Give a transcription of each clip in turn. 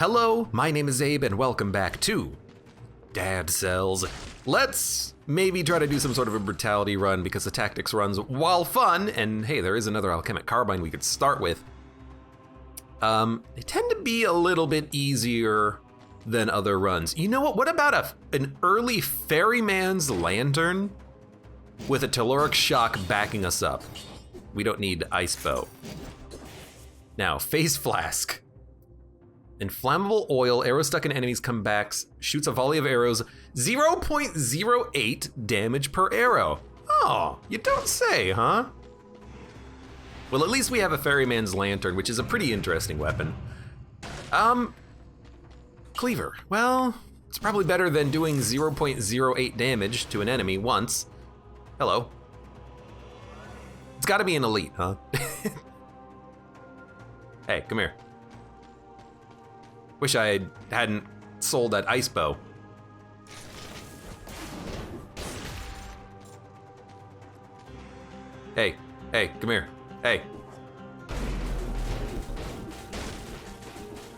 Hello, my name is Abe and welcome back to Dad Cells. Let's maybe try to do some sort of a brutality run because the tactics runs, while fun, and hey, there is another alchemic carbine we could start with. They tend to be a little bit easier than other runs. You know what about an early ferryman's lantern with a telluric shock backing us up? We don't need ice bow. Now, phase flask. Inflammable oil, arrow stuck in enemies comebacks, shoots a volley of arrows, 0.08 damage per arrow. Oh, you don't say, huh? Well, at least we have a ferryman's lantern, which is a pretty interesting weapon. Cleaver. Well, it's probably better than doing 0.08 damage to an enemy once. Hello. It's gotta be an elite, huh? Hey, come here. Wish I hadn't sold that ice bow. Hey, come here. Hey.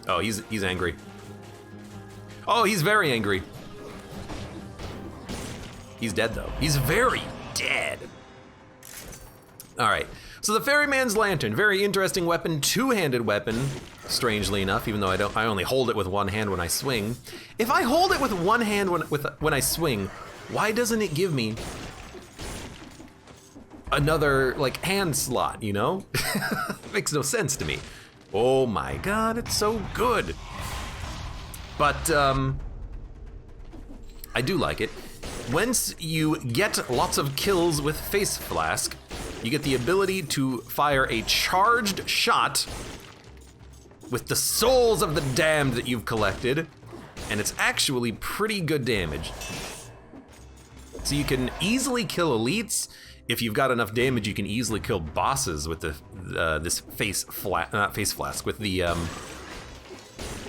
Oh, he's angry. Oh, he's very angry. He's dead though. He's very dead. All right, so the Ferryman's Lantern, very interesting weapon, two-handed weapon, strangely enough, even though I only hold it with one hand when I swing. If I hold it with one hand when I swing, why doesn't it give me another like hand slot, you know? Makes no sense to me. Oh my God, it's so good. But I do like it. Once you get lots of kills with Face Flask, you get the ability to fire a charged shot with the souls of the damned that you've collected, and it's actually pretty good damage. So you can easily kill elites. If you've got enough damage, you can easily kill bosses with this not face flask, with the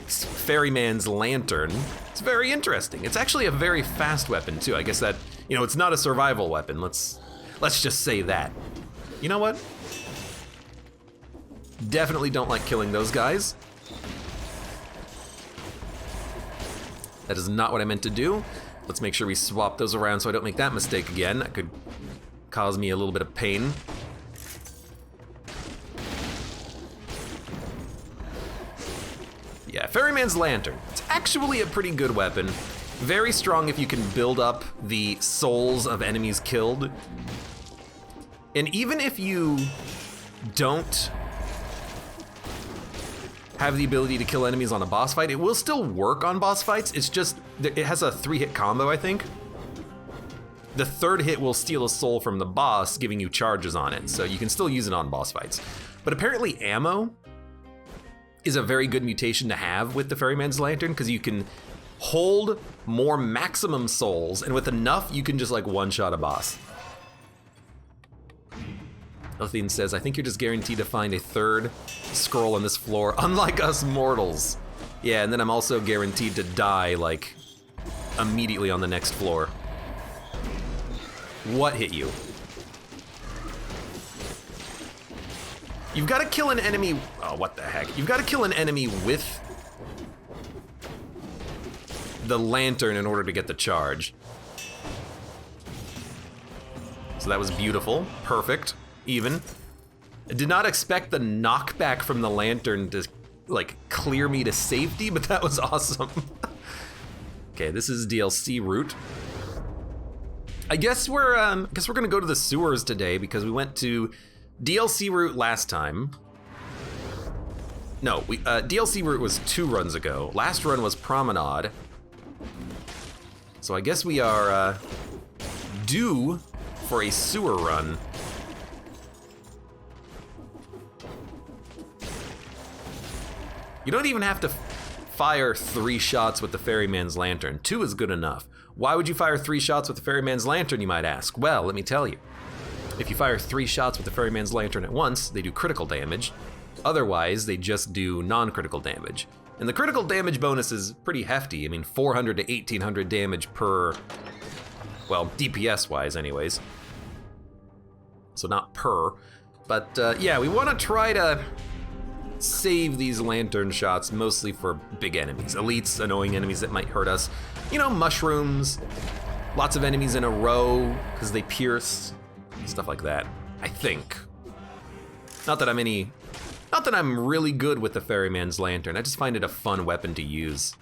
Ferryman's Lantern. It's very interesting. It's actually a very fast weapon too. I guess that, you know, it's not a survival weapon. Let's just say that. You know what? Definitely don't like killing those guys. That is not what I meant to do. Let's make sure we swap those around so I don't make that mistake again. That could cause me a little bit of pain. Yeah, Ferryman's Lantern. It's actually a pretty good weapon. Very strong if you can build up the souls of enemies killed. And even if you don't have the ability to kill enemies on a boss fight, it will still work on boss fights. It's just, it has a 3-hit combo, I think. The third hit will steal a soul from the boss, giving you charges on it, so you can still use it on boss fights. But apparently ammo is a very good mutation to have with the Ferryman's Lantern, because you can hold more maximum souls, and with enough, you can just like one-shot a boss. Elthine says, I think you're just guaranteed to find a third scroll on this floor, unlike us mortals. Yeah, and then I'm also guaranteed to die, like, immediately on the next floor. What hit you? You've got to kill an enemy, oh, what the heck? You've got to kill an enemy with the lantern in order to get the charge. So that was beautiful, perfect. Even. I did not expect the knockback from the lantern to like clear me to safety, but that was awesome. Okay, this is DLC route. I guess we're gonna go to the sewers today because we went to DLC route last time. No, DLC route was 2 runs ago. Last run was Promenade. So I guess we are due for a sewer run. You don't even have to fire 3 shots with the Ferryman's Lantern. 2 is good enough. Why would you fire 3 shots with the Ferryman's Lantern, you might ask? Well, let me tell you. If you fire 3 shots with the Ferryman's Lantern at once, they do critical damage. Otherwise, they just do non-critical damage. And the critical damage bonus is pretty hefty. I mean, 400 to 1800 damage per, well, DPS-wise anyways. So not per, but yeah, we want to try to save these lantern shots mostly for big enemies. Elites, annoying enemies that might hurt us. You know, mushrooms, lots of enemies in a row because they pierce, stuff like that, I think. Not that I'm really good with the ferryman's lantern, I just find it a fun weapon to use.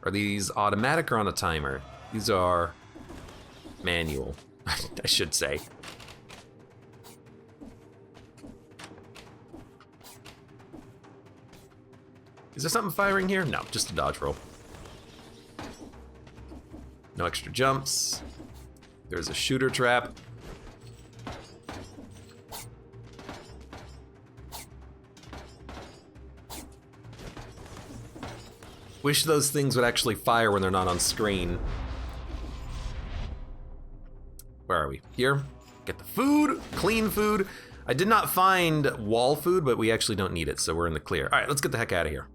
Are these automatic or on a timer? These are manual, I should say. Is there something firing here? No, just a dodge roll. No extra jumps. There's a shooter trap. Wish those things would actually fire when they're not on screen. Where are we? Here. Get the food, clean food. I did not find wall food, but we actually don't need it, so we're in the clear. All right, let's get the heck out of here.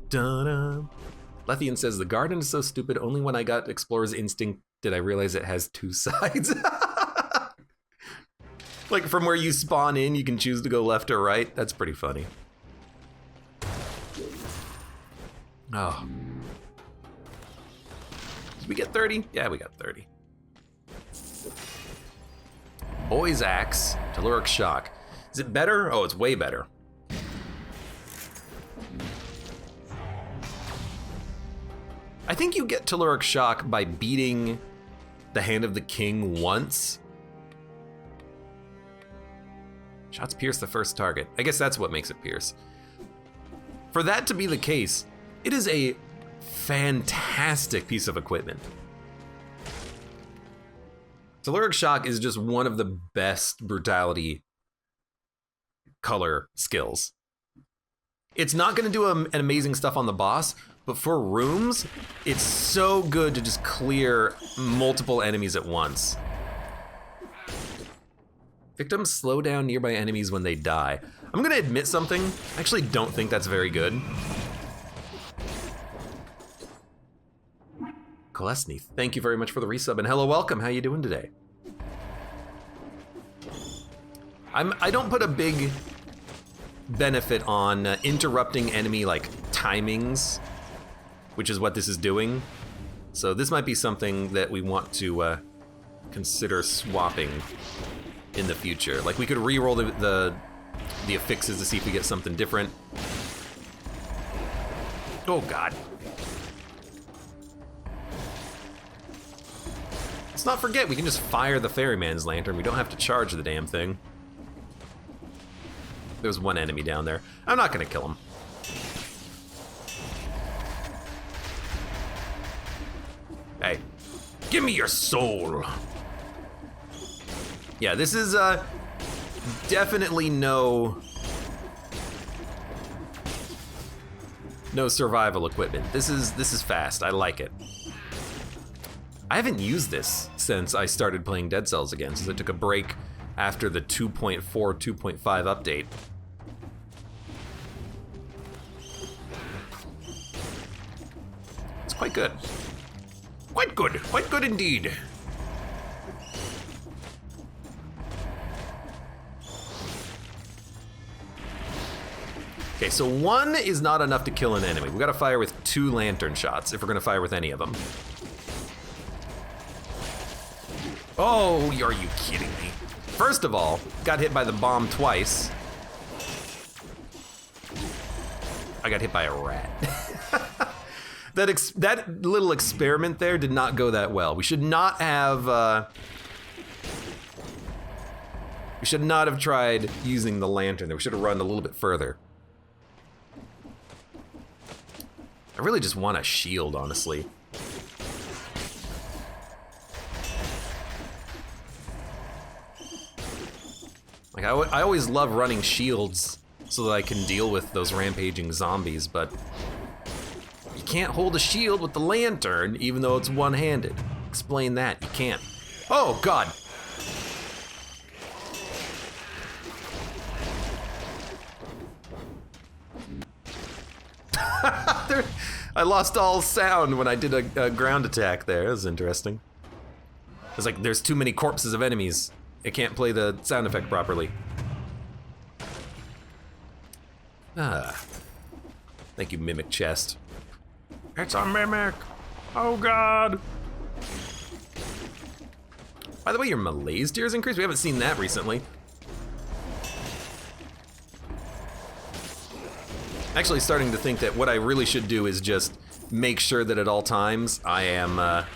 Da-da. Lethian says, the garden is so stupid, only when I got Explorer's Instinct did I realize it has two sides. Like from where you spawn in, you can choose to go left or right. That's pretty funny. Oh. Did we get 30? Yeah, we got 30. Boy's Axe, Telluric Shock. Is it better? Oh, it's way better. I think you get Telluric Shock by beating the Hand of the King once. Shots pierce the first target. I guess that's what makes it pierce. For that to be the case, it is a fantastic piece of equipment. Telluric Shock is just one of the best brutality color skills. It's not going to do an amazing stuff on the boss, but for rooms, it's so good to just clear multiple enemies at once. Victims slow down nearby enemies when they die. I'm gonna admit something. I actually don't think that's very good. Kolesny, thank you very much for the resub, and hello, welcome. How you doing today? I don't put a big benefit on interrupting enemy like timings, which is what this is doing. So this might be something that we want to consider swapping in the future. Like we could re-roll the affixes to see if we get something different. Oh God. Let's not forget, we can just fire the ferryman's lantern. We don't have to charge the damn thing. There's one enemy down there. I'm not gonna kill him. Hey, give me your soul. Yeah, this is definitely no survival equipment. This is fast. I like it. I haven't used this since I started playing Dead Cells again, since I took a break after the 2.4, 2.5 update. It's quite good. Quite good indeed. Okay, so one is not enough to kill an enemy. We gotta fire with 2 lantern shots if we're gonna fire with any of them. Oh, are you kidding me? First of all, got hit by the bomb twice. I got hit by a rat. That little experiment there did not go that well. We should not have tried using the lantern there. We should have run a little bit further. I really just want a shield, honestly. Like I always love running shields so that I can deal with those rampaging zombies, but you can't hold a shield with the lantern even though it's one-handed. Explain that, you can't. Oh God. I lost all sound when I did a ground attack there. That was interesting. It's like there's too many corpses of enemies. It can't play the sound effect properly. Ah. Thank you, Mimic Chest. It's a mimic! Oh god! By the way, your malaise tiers increased? We haven't seen that recently. Actually starting to think that what I really should do is just make sure that at all times I am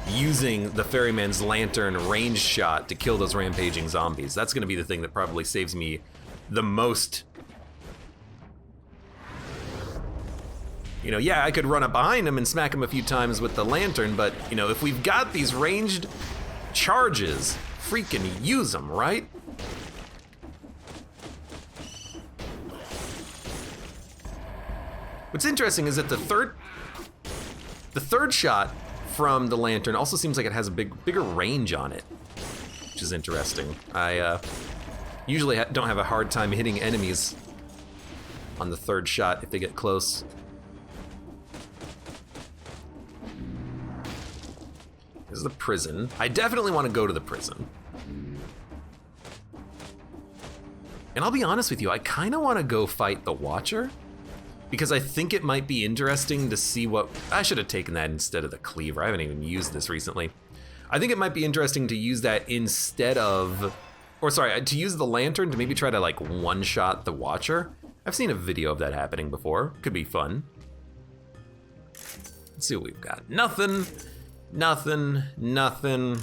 using the ferryman's lantern range shot to kill those rampaging zombies. That's gonna be the thing that probably saves me the most. You know, yeah, I could run up behind him and smack him a few times with the lantern, but, you know, if we've got these ranged charges, freaking use them, right? What's interesting is that the third shot from the lantern also seems like it has a bigger range on it, which is interesting. I usually don't have a hard time hitting enemies on the third shot if they get close. This is the prison. I definitely want to go to the prison. And I'll be honest with you, I kind of want to go fight the Watcher, because I think it might be interesting to see what... I should have taken that instead of the cleaver. I haven't even used this recently. I think it might be interesting to use that instead of... Or sorry, to use the lantern to maybe try to like one-shot the Watcher. I've seen a video of that happening before. Could be fun. Let's see what we've got. Nothing. Nothing. Nothing.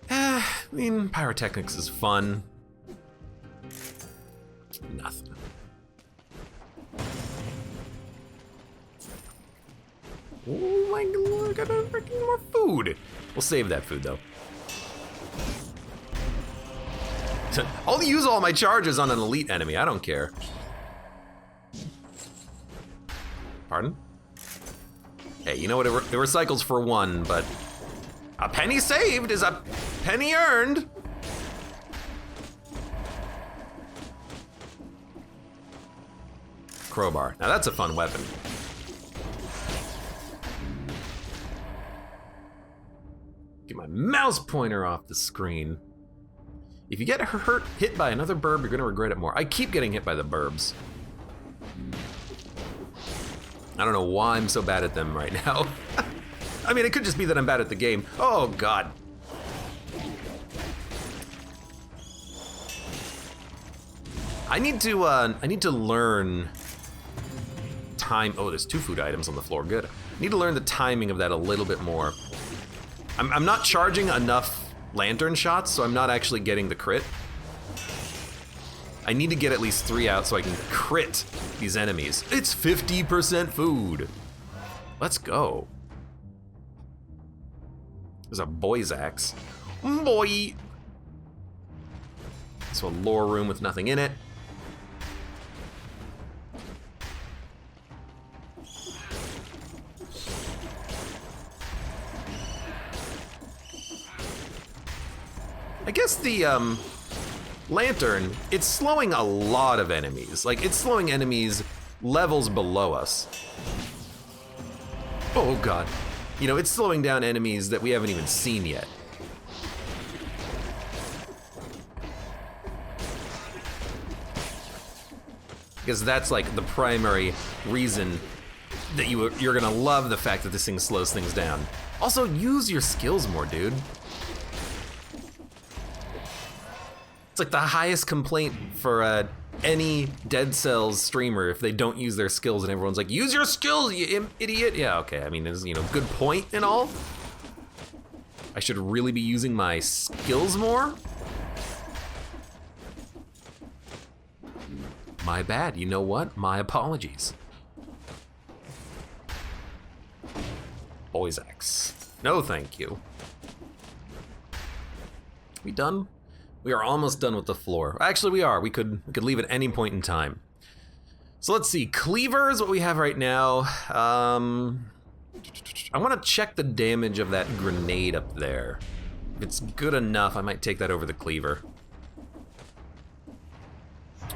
I mean, pyrotechnics is fun. Nothing. Oh my god, I got a freaking more food. We'll save that food though. I'll use all my charges on an elite enemy, I don't care. Pardon? Hey, you know what, it recycles for one, but a penny saved is a penny earned. Crowbar, now that's a fun weapon. Get my mouse pointer off the screen. If you get hit by another burb, you're gonna regret it more. I keep getting hit by the burbs. I don't know why I'm so bad at them right now. I mean, it could just be that I'm bad at the game. Oh god. I need to learn time. Oh, there's 2 food items on the floor, good. I need to learn the timing of that a little bit more. I'm not charging enough lantern shots, so I'm not actually getting the crit. I need to get at least 3 out so I can crit these enemies. It's 50% food. Let's go. There's a boy's axe. Boy! So a lore room with nothing in it. I guess the lantern, it's slowing a lot of enemies. Like, it's slowing enemies levels below us. Oh god. You know, it's slowing down enemies that we haven't even seen yet. Because that's like the primary reason that you're gonna love the fact that this thing slows things down. Also, use your skills more, dude. It's like the highest complaint for any Dead Cells streamer if they don't use their skills, and everyone's like, use your skills, you idiot. Yeah, okay, I mean, there's, you know, good point and all. I should really be using my skills more. My bad, you know what? My apologies. Boy's axe. No, thank you. We done? We are almost done with the floor. Actually, we are. We could leave at any point in time. So let's see. Cleaver is what we have right now. I want to check the damage of that grenade up there. If it's good enough, I might take that over the cleaver.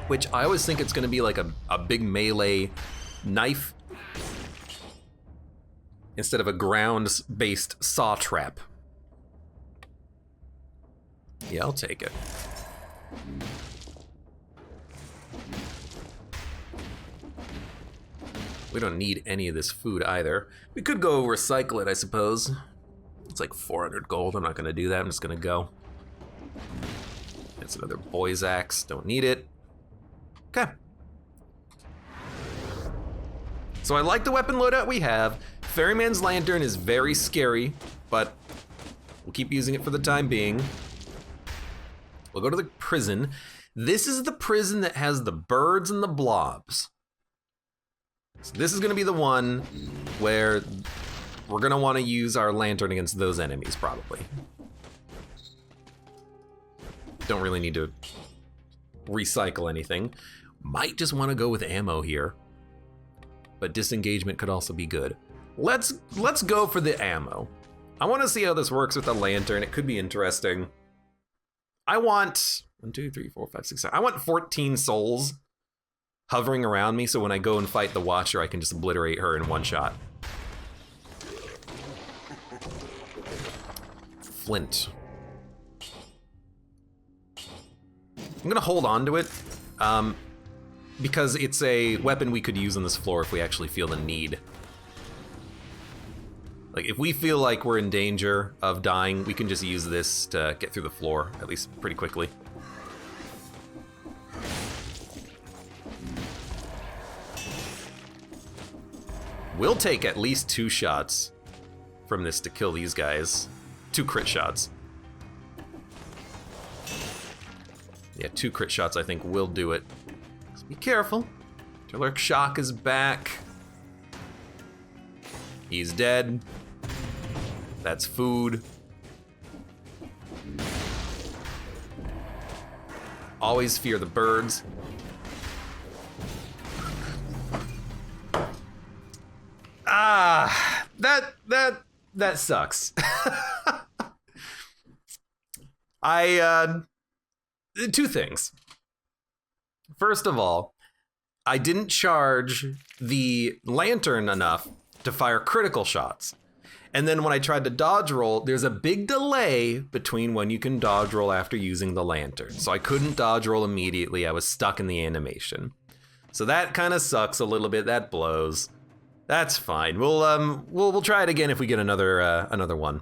Which I always think it's going to be like a big melee knife. instead of a ground-based saw trap. Yeah, I'll take it. We don't need any of this food either. We could go recycle it, I suppose. It's like 400 gold. I'm not gonna do that. I'm just gonna go. That's another boy's axe. Don't need it. Okay. So I like the weapon loadout we have. Ferryman's Lantern is very scary, but we'll keep using it for the time being. We'll go to the prison. This is the prison that has the birds and the blobs. So this is gonna be the one where we're gonna wanna use our lantern against those enemies, probably. Don't really need to recycle anything. Might just wanna go with ammo here. But disengagement could also be good. Let's go for the ammo. I wanna see how this works with the lantern. It could be interesting. I want 1, 2, 3, 4, 5, 6, 7. I want 14 souls hovering around me, so when I go and fight the Watcher, I can just obliterate her in one shot. Flint. I'm gonna hold on to it, because it's a weapon we could use on this floor if we actually feel the need. Like, if we feel like we're in danger of dying, we can just use this to get through the floor, at least pretty quickly. We'll take at least 2 shots from this to kill these guys. 2 crit shots. Yeah, 2 crit shots I think will do it. So be careful. Trillerk Shock is back. He's dead. That's food. Always fear the birds. Ah, that sucks. Two things. First of all, I didn't charge the lantern enough to fire critical shots. And then when I tried to dodge roll, there's a big delay between when you can dodge roll after using the lantern. So I couldn't dodge roll immediately. I was stuck in the animation. So that kind of sucks a little bit. That blows. That's fine. We'll try it again if we get another one.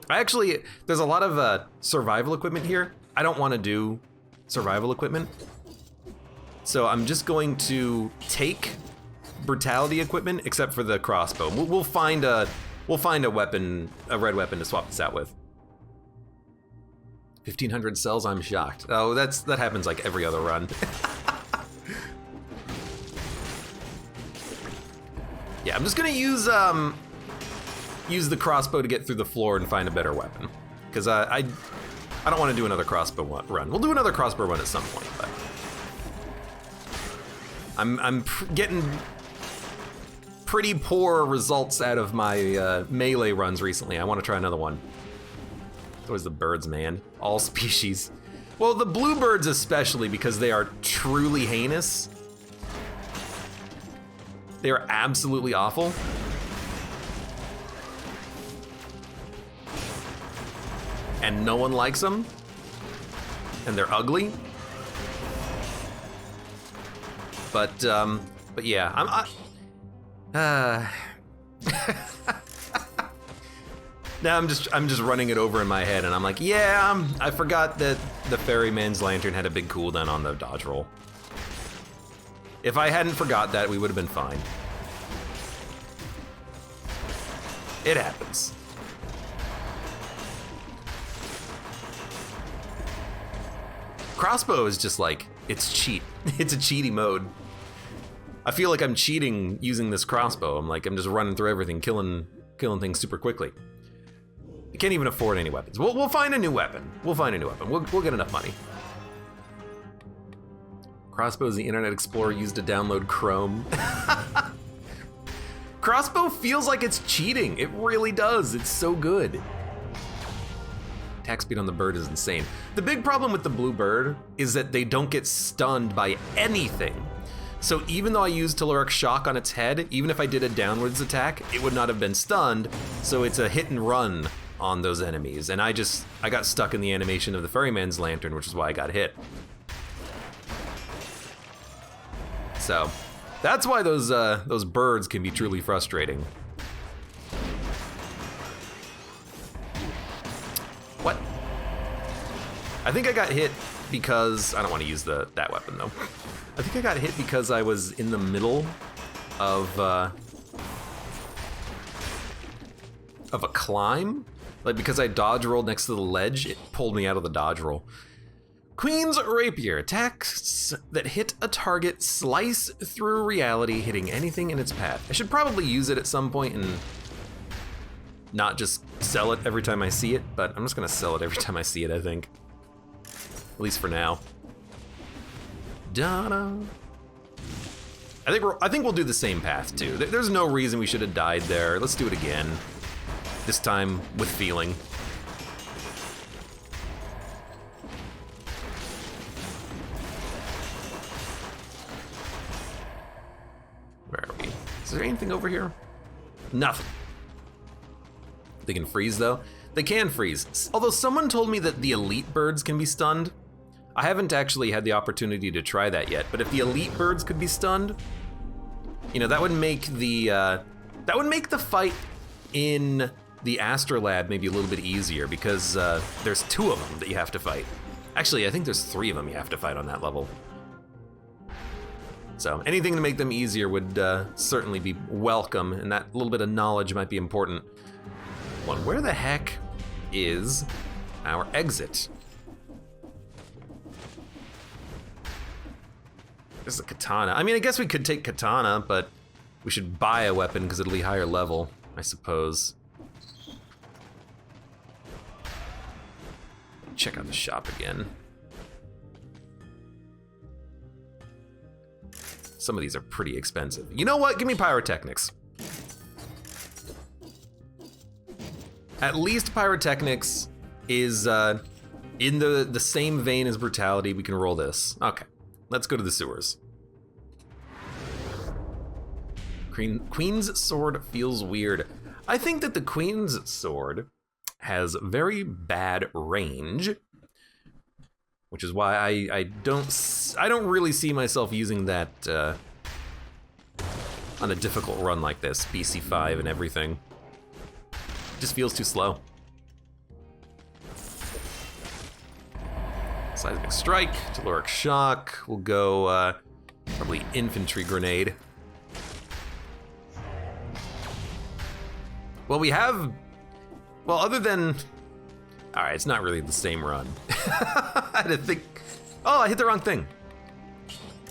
There's a lot of survival equipment here. I don't want to do survival equipment. So I'm just going to take brutality equipment, except for the crossbow. We'll find a weapon, a red weapon to swap this out with. 1,500 cells, I'm shocked. Oh, that happens like every other run. Yeah, I'm just gonna use the crossbow to get through the floor and find a better weapon. Because I don't want to do another crossbow run. We'll do another crossbow run at some point, but I'm getting pretty poor results out of my melee runs recently. I want to try another one. It's always the birds, man. All species. Well, the bluebirds especially, because they are truly heinous. They are absolutely awful. And no one likes them. And they're ugly. But yeah, now I'm just running it over in my head, and I'm like, yeah, I forgot that the Ferryman's Lantern had a big cooldown on the dodge roll. If I hadn't forgot that, we would have been fine. It happens. Crossbow is just like, it's cheat. It's a cheaty mode. I feel like I'm cheating using this crossbow. I'm just running through everything, killing things super quickly. I can't even afford any weapons. We'll find a new weapon. We'll get enough money. Crossbow is the Internet Explorer used to download Chrome. Crossbow feels like it's cheating. It really does. It's so good. Attack speed on the bird is insane. The big problem with the blue bird is that they don't get stunned by anything. So even though I used Telluric Shock on its head, even if I did a downwards attack, it would not have been stunned, so it's a hit and run on those enemies. And I got stuck in the animation of the Ferryman's Lantern, which is why I got hit. So that's why those birds can be truly frustrating. What? I think I got hit because I don't want to use that weapon though. I think I got hit because I was in the middle of a climb. Like because I dodge rolled next to the ledge, it pulled me out of the dodge roll. Queen's Rapier. Attacks that hit a target slice through reality, hitting anything in its path. I should probably use it at some point and not just sell it every time I see it, but I'm just gonna sell it every time I see it, I think. At least for now. Da-da. I think we'll do the same path too. There's no reason we should have died there. Let's do it again. This time with feeling. Where are we? Is there anything over here? Nothing. They can freeze though. They can freeze. Although someone told me that the elite birds can be stunned. I haven't actually had the opportunity to try that yet, but if the elite birds could be stunned, you know, that would make the fight in the Astrolab maybe a little bit easier because there's 2 of them that you have to fight. Actually, I think there's 3 of them you have to fight on that level. So anything to make them easier would certainly be welcome, and that little bit of knowledge might be important. Well, where the heck is our exit? There's a katana. I mean, I guess we could take katana, but we should buy a weapon because it'll be higher level, I suppose. Check out the shop again. Some of these are pretty expensive. You know what? Give me pyrotechnics. At least pyrotechnics is in the same vein as brutality. We can roll this. Okay, let's go to the sewers. Queen's sword feels weird. I think that the Queen's sword has very bad range, which is why I don't really see myself using that on a difficult run like this, BC5 and everything. It just feels too slow. Seismic Strike, Telluric Shock, we'll go probably Infantry Grenade. Well, we have, well, other than, all right, it's not really the same run. I had to think, oh, I hit the wrong thing.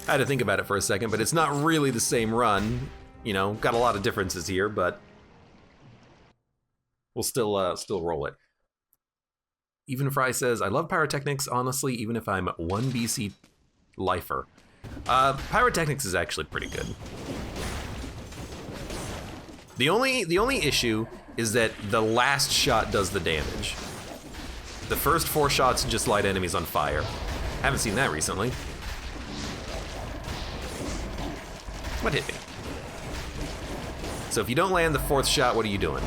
I had to think about it for a second, but it's not really the same run. You know, got a lot of differences here, but we'll still roll it. Even Fry says, I love pyrotechnics, honestly, even if I'm 1 BC lifer. Pyrotechnics is actually pretty good. The only issue is that the last shot does the damage. The first 4 shots just light enemies on fire. Haven't seen that recently. What hit me? So if you don't land the 4th shot, what are you doing?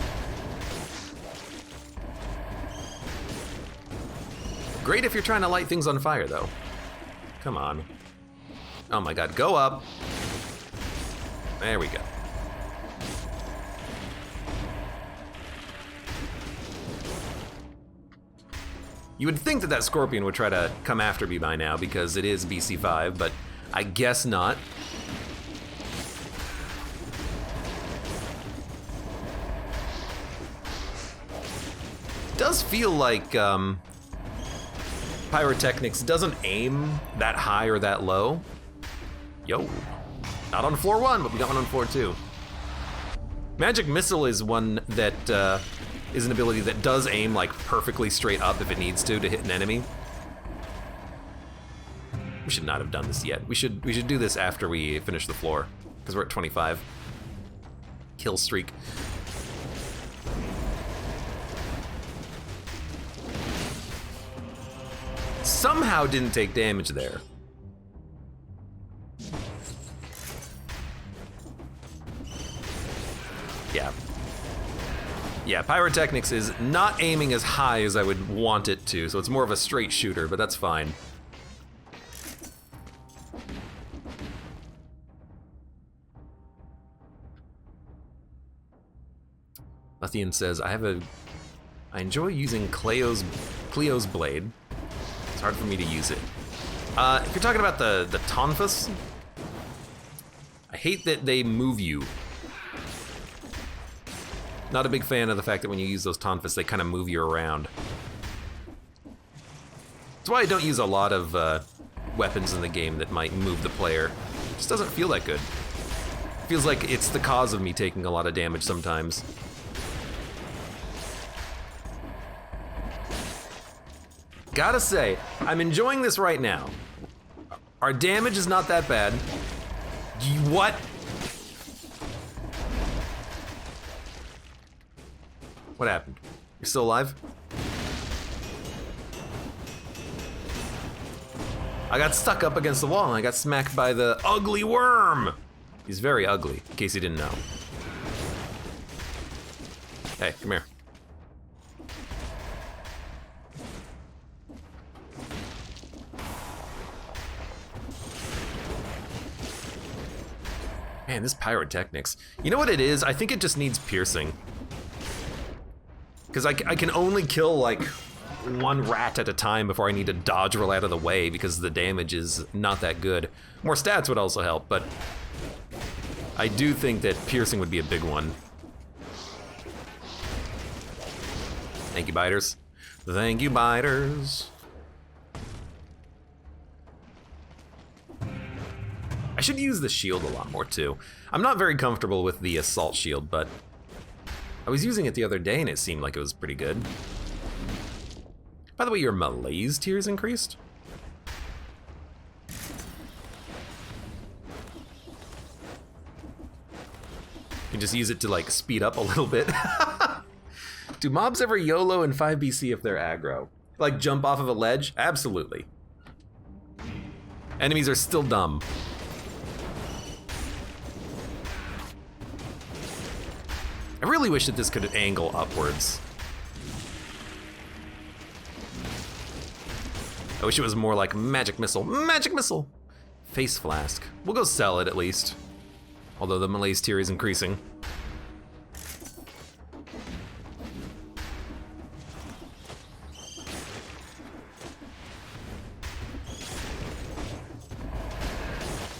Great if you're trying to light things on fire, though. Come on. Oh my god, go up. There we go. You would think that that scorpion would try to come after me by now because it is BC5, but I guess not. It does feel like pyrotechnics doesn't aim that high or that low. Yo, not on floor 1, but we got one on floor 2. Magic Missile is one that is an ability that does aim like perfectly straight up if it needs to hit an enemy. We should not have done this yet. We should do this after we finish the floor because we're at 25. Kill streak. Somehow didn't take damage there. Yeah, pyrotechnics is not aiming as high as I would want it to, so it's more of a straight shooter, but that's fine. Lethian says, I enjoy using Cleo's blade. It's hard for me to use it. If you're talking about the tonfas, I hate that they move you. Not a big fan of the fact that when you use those tonfas, they kind of move you around. That's why I don't use a lot of weapons in the game that might move the player. It just doesn't feel that good. It feels like it's the cause of me taking a lot of damage sometimes. Gotta say, I'm enjoying this right now. Our damage is not that bad. What? What happened? You're still alive? I got stuck up against the wall and I got smacked by the ugly worm. He's very ugly, in case you didn't know. Hey, come here. Man, this pyrotechnics. You know what it is? I think it just needs piercing. Because I can only kill like one rat at a time before I need to dodge roll out of the way because the damage is not that good. More stats would also help, but I do think that piercing would be a big one. Thank you, biters. Thank you, biters. I should use the shield a lot more too. I'm not very comfortable with the assault shield, but I was using it the other day and it seemed like it was pretty good. By the way, your malaise tiers increased? You can just use it to like speed up a little bit. Do mobs ever YOLO in 5BC if they're aggro? Like jump off of a ledge? Absolutely. Enemies are still dumb. I really wish that this could angle upwards. I wish it was more like magic missile. Magic missile! Face flask. We'll go sell it at least. Although the malaise tier is increasing.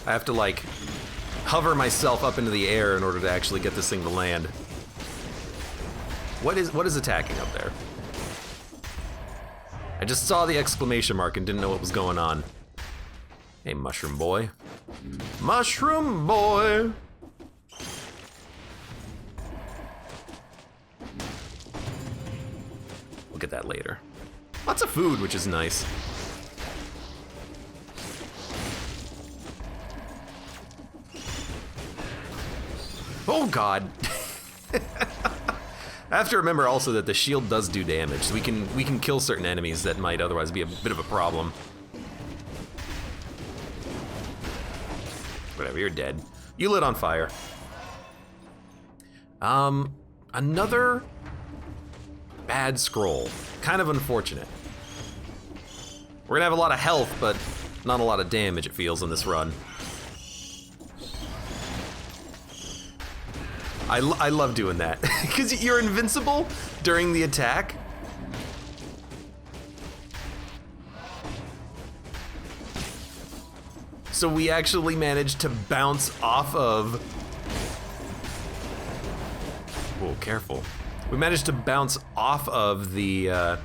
I have to like hover myself up into the air in order to actually get this thing to land. What is attacking up there? I just saw the exclamation mark and didn't know what was going on. Hey, mushroom boy. Mushroom boy! We'll get that later. Lots of food, which is nice. Oh god! I have to remember also that the shield does do damage, so we can kill certain enemies that might otherwise be a bit of a problem. Whatever, you're dead. You lit on fire. Another bad scroll. Kind of unfortunate. We're gonna have a lot of health, but not a lot of damage, it feels, in this run. I love doing that, because you're invincible during the attack. So we actually managed to bounce off of... Whoa, careful. We managed to bounce off of the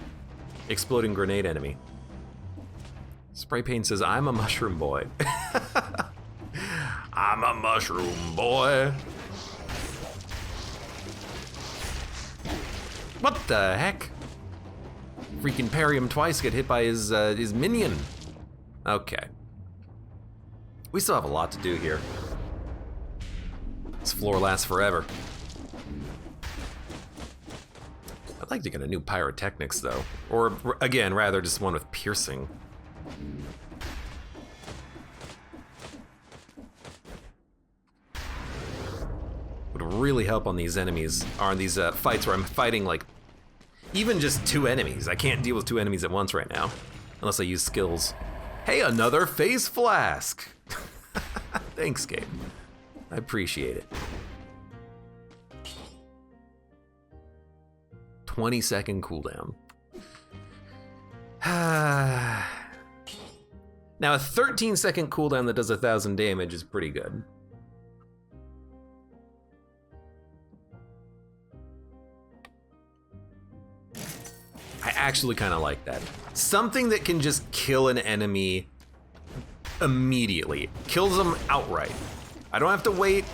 exploding grenade enemy. Spray Paint says, I'm a mushroom boy. I'm a mushroom boy. What the heck? Freaking parry him twice, get hit by his minion. Okay. We still have a lot to do here. This floor lasts forever. I'd like to get a new pyrotechnics though. Or again, rather just one with piercing. Would really help on these enemies, are on these fights where I'm fighting like even just 2 enemies. I can't deal with 2 enemies at once right now, unless I use skills. Hey, another phase flask. Thanks, Gabe. I appreciate it. 20-second cooldown. Now a 13-second cooldown that does 1,000 damage is pretty good. I actually kind of like that. Something that can just kill an enemy immediately. Kills them outright. I don't have to wait.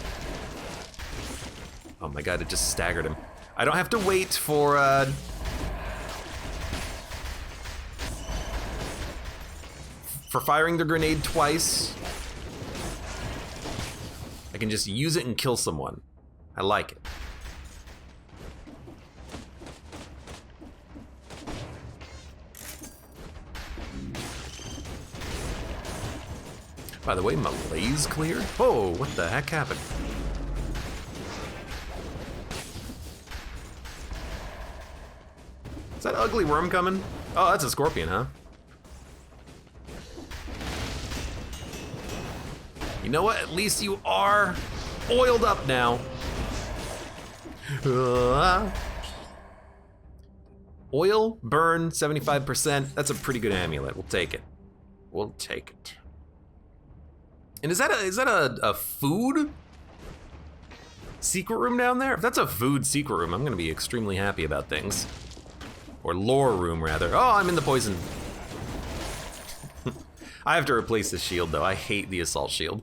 Oh my god, it just staggered him. I don't have to wait for firing the grenade twice. I can just use it and kill someone. I like it. By the way, Malaise cleared? Oh, what the heck happened? Is that ugly worm coming? Oh, that's a scorpion, huh? You know what? At least you are oiled up now. Oil, burn, 75%. That's a pretty good amulet. We'll take it. We'll take it. And is that a food secret room down there? If that's a food secret room, I'm gonna be extremely happy about things. Or lore room, rather. Oh, I'm in the poison. I have to replace the shield, though. I hate the assault shield.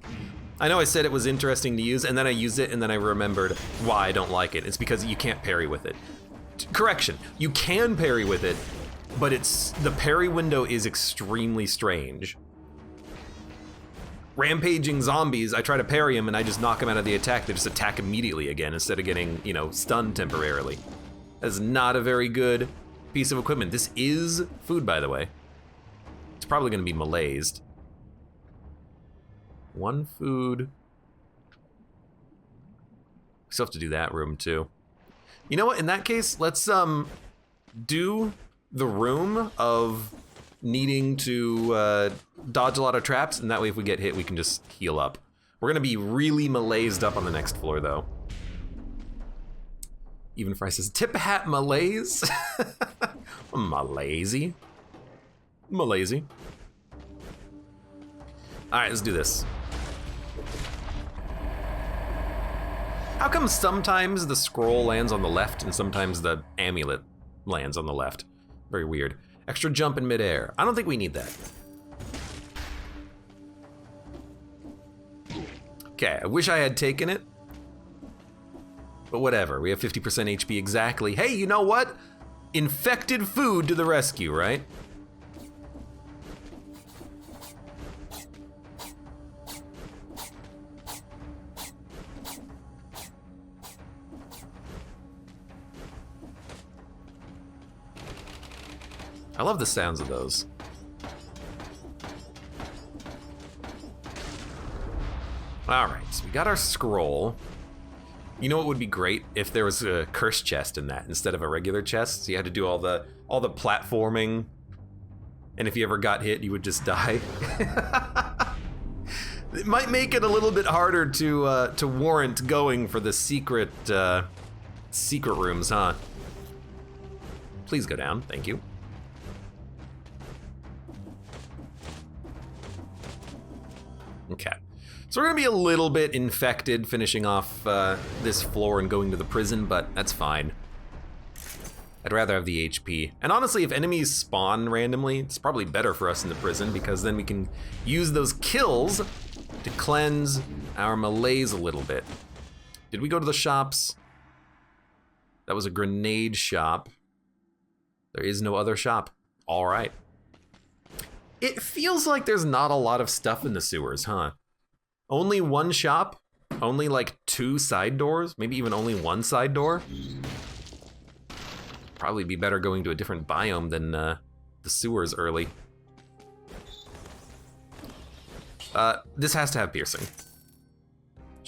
I know I said it was interesting to use, and then I used it, and then I remembered why I don't like it. It's because you can't parry with it. Correction, you can parry with it, but the parry window is extremely strange. Rampaging zombies, I try to parry them and I just knock them out of the attack. They just attack immediately again instead of getting, you know, stunned temporarily. That's not a very good piece of equipment. This is food, by the way. It's probably gonna be malaised. 1 food. We still have to do that room too. You know what, in that case, let's do the room of needing to dodge a lot of traps, and that way if we get hit, we can just heal up. We're gonna be really malaised up on the next floor, though. Even Fry says, tip hat malaise? Malazy. Malazy. All right, let's do this. How come sometimes the scroll lands on the left and sometimes the amulet lands on the left? Very weird. Extra jump in midair. I don't think we need that. Okay, I wish I had taken it. But whatever, we have 50% HP exactly. Hey, you know what? Infected food to the rescue, right? I love the sounds of those. All right, so we got our scroll. You know what would be great if there was a curse chest in that instead of a regular chest. So you had to do all the platforming, and if you ever got hit, you would just die. It might make it a little bit harder to warrant going for the secret rooms, huh? Please go down, thank you. Okay. So we're gonna be a little bit infected finishing off this floor and going to the prison, but that's fine. I'd rather have the HP. And honestly, if enemies spawn randomly, it's probably better for us in the prison because then we can use those kills to cleanse our malaise a little bit. Did we go to the shops? That was a grenade shop. There is no other shop. All right. It feels like there's not a lot of stuff in the sewers, huh? Only 1 shop? Only like 2 side doors? Maybe even only 1 side door? Probably be better going to a different biome than the sewers early. This has to have piercing.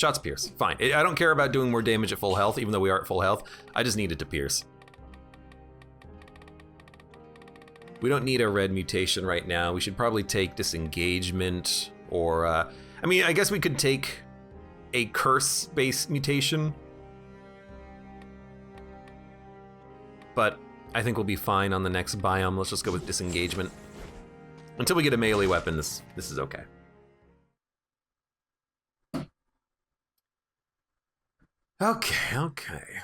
Shots pierce, fine. I don't care about doing more damage at full health, even though we are at full health. I just need it to pierce. We don't need a red mutation right now. We should probably take disengagement or, I mean, I guess we could take a curse-based mutation. But I think we'll be fine on the next biome. Let's just go with disengagement. Until we get a melee weapon, this is okay. Okay.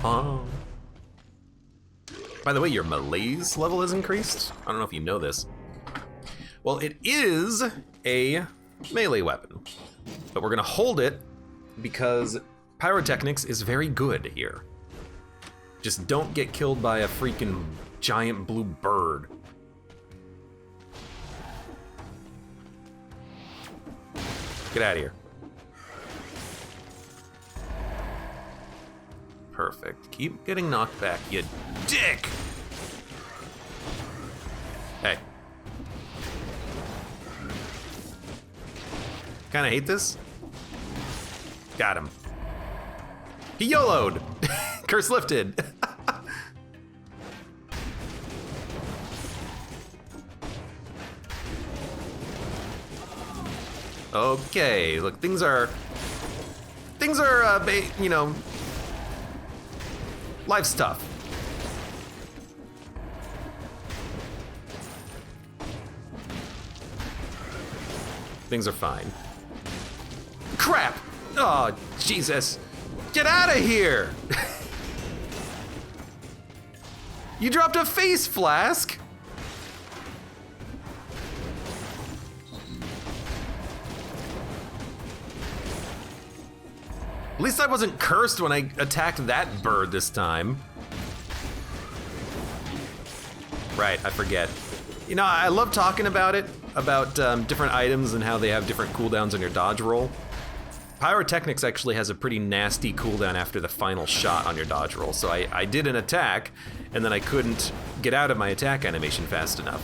By the way, your melee's level has increased. I don't know if you know this. Well, it is a melee weapon, but we're gonna hold it because pyrotechnics is very good here. Just don't get killed by a freaking giant blue bird. Get out of here. Perfect. Keep getting knocked back, you dick! Hey. Kinda hate this. Got him. He YOLO'd! Curse lifted! Okay, look, things are, you know, life's tough. Things are fine. Crap! Oh, Jesus. Get out of here! You dropped a face flask? At least I wasn't cursed when I attacked that bird this time. Right, I forget. You know, I love talking about it, about different items and how they have different cooldowns on your dodge roll. Pyrotechnics actually has a pretty nasty cooldown after the final shot on your dodge roll, so I did an attack, and then I couldn't get out of my attack animation fast enough.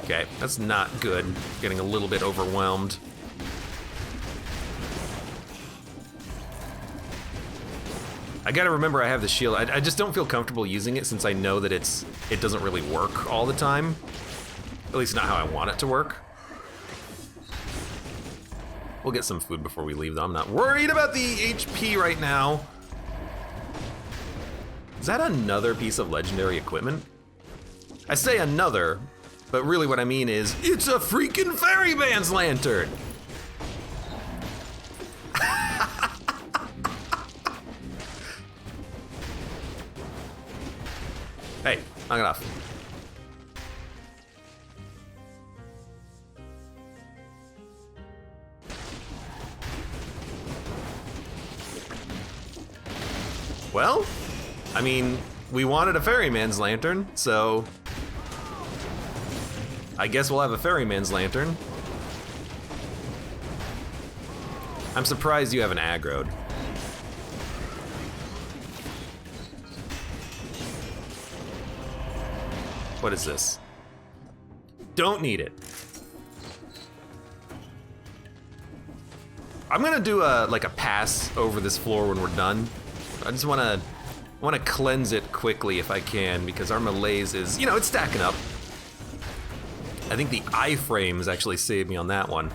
Okay, that's not good. Getting a little bit overwhelmed. I gotta remember I have the shield. I just don't feel comfortable using it since I know that it doesn't really work all the time. At least not how I want it to work. We'll get some food before we leave though. I'm not worried about the HP right now. Is that another piece of legendary equipment? I say another, but really what I mean is, it's a freaking ferryman's lantern! Hey, knock it off. Well, I mean, we wanted a ferryman's lantern, so I guess we'll have a ferryman's lantern. I'm surprised you haven't aggroed. What is this? Don't need it. I'm gonna do like a pass over this floor when we're done. I just wanna cleanse it quickly if I can, because our malaise is, you know, it's stacking up. I think the iframes actually saved me on that one.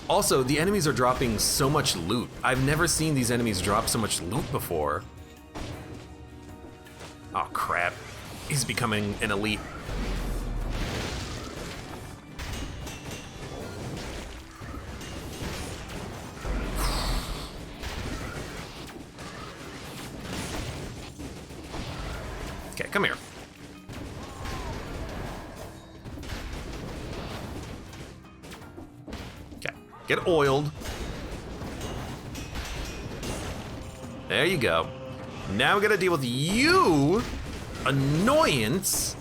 Also, the enemies are dropping so much loot. I've never seen these enemies drop so much loot before. Oh crap, he's becoming an elite. Okay, come here. Get oiled. There you go. Now we gotta deal with you, annoyance.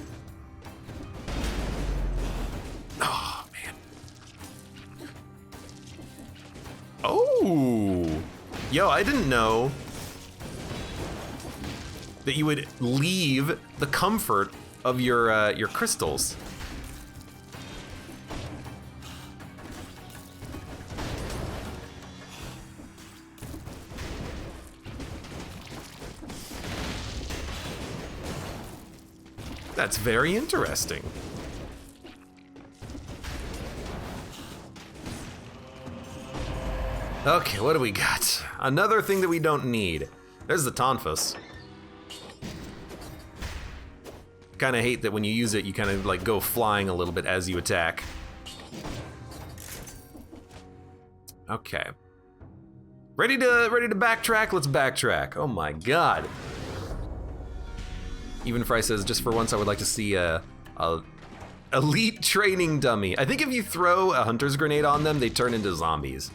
Oh! Yo, I didn't know that you would leave the comfort of your crystals. That's very interesting. Okay, what do we got? Another thing that we don't need. There's the tonfas. Kind of hate that when you use it, you kind of like go flying a little bit as you attack. Okay. Ready to backtrack? Let's backtrack. Oh my god. Even Fry says, just for once, I would like to see a elite training dummy. I think if you throw a hunter's grenade on them, they turn into zombies.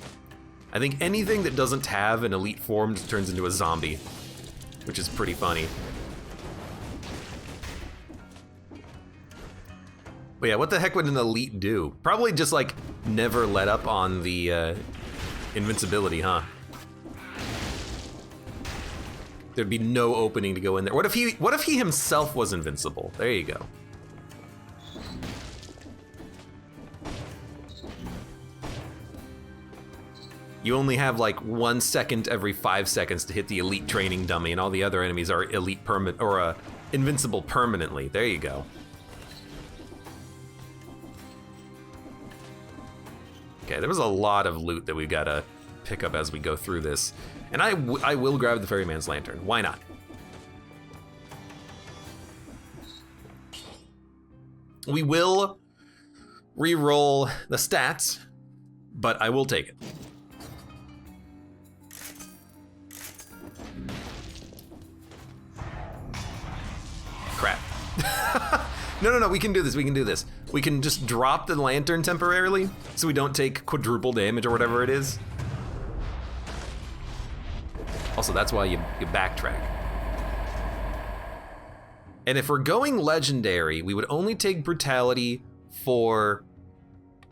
I think anything that doesn't have an elite form just turns into a zombie, which is pretty funny. But yeah, what the heck would an elite do? Probably just like never let up on the invincibility, huh? There'd be no opening to go in there. What if he himself was invincible? There you go. You only have like 1 second every 5 seconds to hit the elite training dummy, and all the other enemies are elite invincible permanently. There you go. Okay, there was a lot of loot that we gotta pick up as we go through this. And I will grab the Ferryman's Lantern. Why not? We will re-roll the stats, but I will take it. Crap. No, we can do this, we can do this. We can just drop the lantern temporarily, so we don't take quadruple damage or whatever it is. Also, that's why you backtrack. And if we're going legendary, we would only take brutality for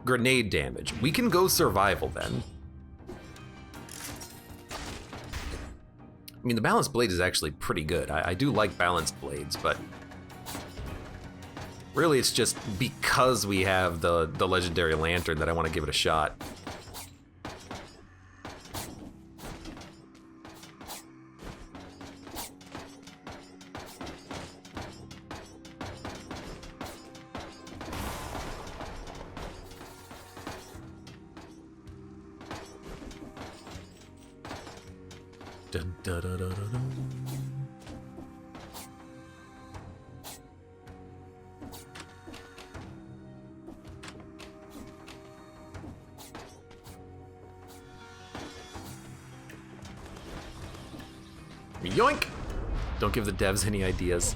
grenade damage. We can go survival then. I mean, the balanced blade is actually pretty good. I do like balanced blades, but really it's just because we have the legendary lantern that I want to give it a shot. Dun, dun, dun, dun, dun, dun. Yoink! Don't give the devs any ideas.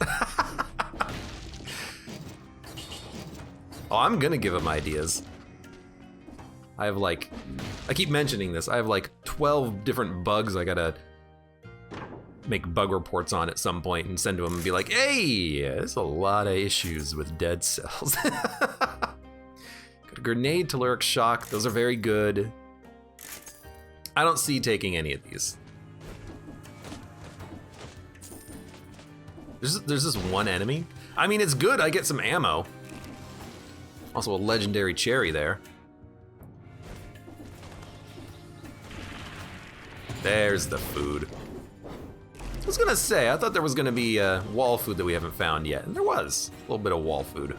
Oh, I'm gonna give them ideas. I have like, I keep mentioning this, I have like 12 different bugs I gotta make bug reports on at some point and send to them and be like, hey, there's a lot of issues with dead cells. Got a grenade, Telluric shock, those are very good. I don't see taking any of these. There's this one enemy. I mean, it's good, I get some ammo. Also a legendary cherry there. There's the food. I was gonna say, I thought there was gonna be wall food that we haven't found yet, and there was a little bit of wall food.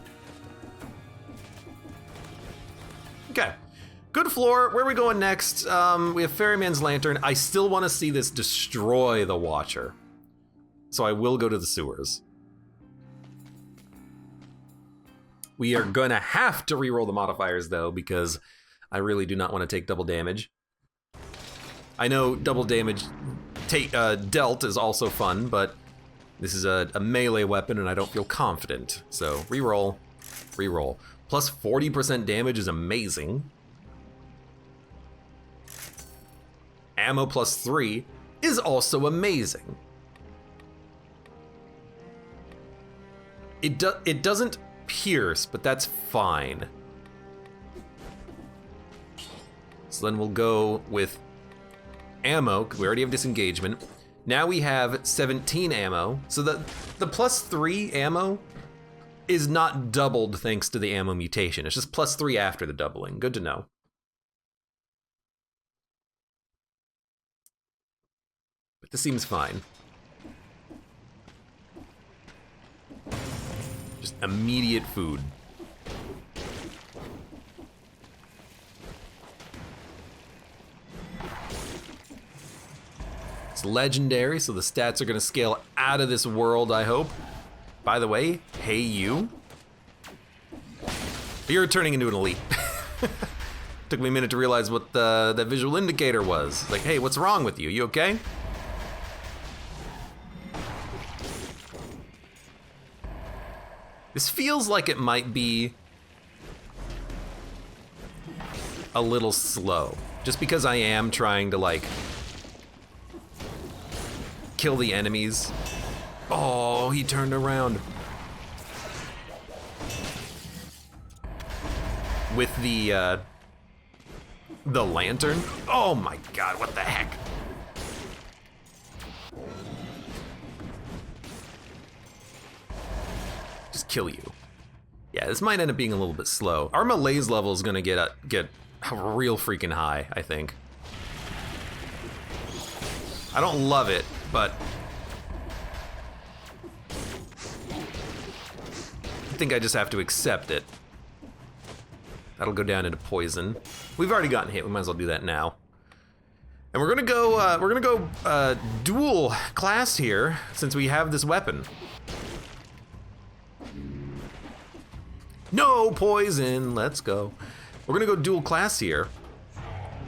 Okay, good floor. Where are we going next? We have Ferryman's Lantern. I still want to see this destroy the Watcher, so I will go to the sewers. We are gonna have to reroll the modifiers though, because I really do not want to take double damage. I know double damage dealt is also fun, but this is a melee weapon and I don't feel confident. So reroll, reroll. Plus 40% damage is amazing. Ammo plus 3 is also amazing. It doesn't pierce, but that's fine. So then we'll go with ammo, 'cause we already have disengagement. Now we have 17 ammo, so the +3 ammo is not doubled thanks to the ammo mutation. It's just +3 after the doubling. Good to know. But this seems fine. Just immediate food. It's legendary, so the stats are gonna scale out of this world, I hope. By the way, hey you. You're turning into an elite. Took me a minute to realize what that visual indicator was. Like, hey, what's wrong with you? You okay? This feels like it might be a little slow. Just because I am trying to, like, kill the enemies. Oh, he turned around. With the lantern. Oh my god, what the heck? Just kill you. Yeah, this might end up being a little bit slow. Our malaise level is gonna get real freaking high, I think. I don't love it, but I think I just have to accept it. That'll go down into poison. We've already gotten hit, we might as well do that now. And we're gonna go dual class here, since we have this weapon. No poison, let's go. We're gonna go dual class here,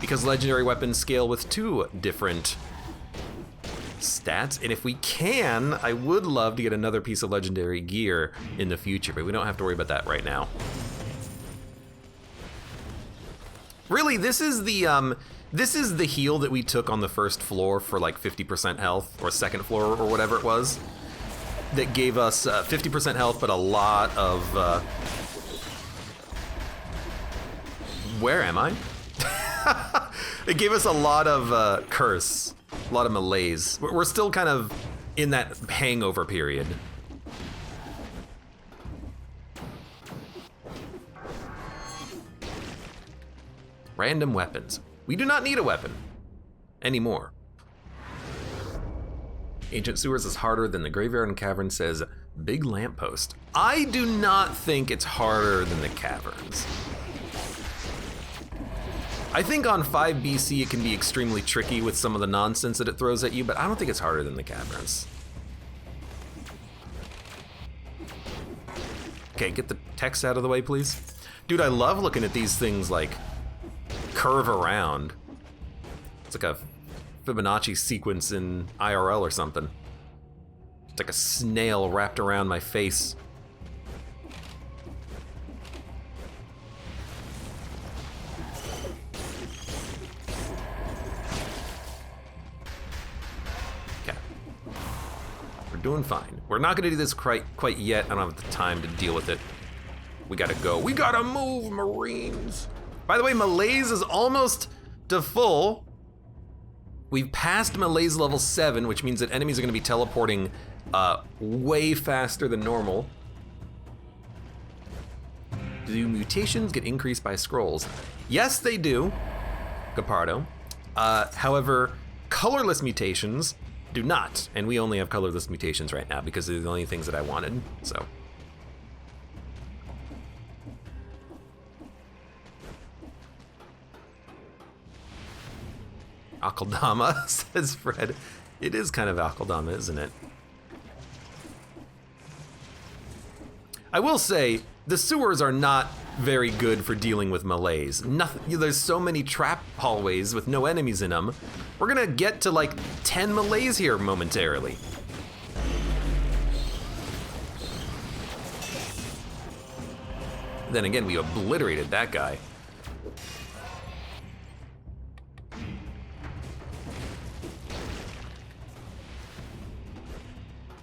because legendary weapons scale with 2 different stats, and if we can, I would love to get another piece of legendary gear in the future, but we don't have to worry about that right now. Really, this is the heal that we took on the first floor for like 50% health, or second floor, or whatever it was, that gave us 50% health, but a lot of, where am I? It gave us a lot of curse, a lot of malaise. We're still kind of in that hangover period. Random weapons. We do not need a weapon anymore. Ancient Sewers is harder than the Graveyard and Cavern, says Big Lamppost. I do not think it's harder than the caverns. I think on 5 BC it can be extremely tricky with some of the nonsense that it throws at you, but I don't think it's harder than the caverns. Okay, get the text out of the way, please. Dude, I love looking at these things like curve around. It's like a Fibonacci sequence in IRL or something. It's like a snail wrapped around my face. Okay. We're doing fine. We're not gonna do this quite yet. I don't have the time to deal with it. We gotta go. We gotta move, Marines. By the way, malaise is almost to full. We've passed malaise level 7, which means that enemies are gonna be teleporting way faster than normal. Do mutations get increased by scrolls? Yes, they do, Gapardo. However, colorless mutations do not, and we only have colorless mutations right now because they're the only things that I wanted, so. Akaldama, says Fred. It is kind of Akaldama, isn't it? I will say, the sewers are not very good for dealing with malaise. Nothing, there's so many trap hallways with no enemies in them. We're gonna get to like 10 malaise here momentarily. Then again, we obliterated that guy.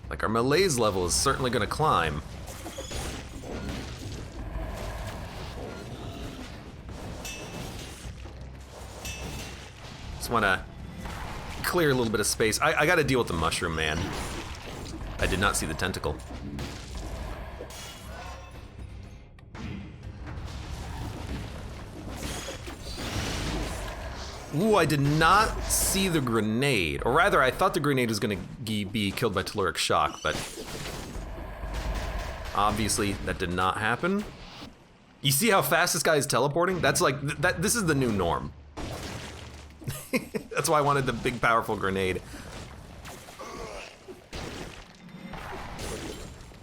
Like, our malaise level is certainly gonna climb. Just want to clear a little bit of space. I got to deal with the mushroom man. I did not see the tentacle. Ooh, I did not see the grenade. Or rather, I thought the grenade was going to be killed by telluric shock, but obviously that did not happen. You see how fast this guy is teleporting? That's like, this is the new norm. That's why I wanted the big, powerful grenade.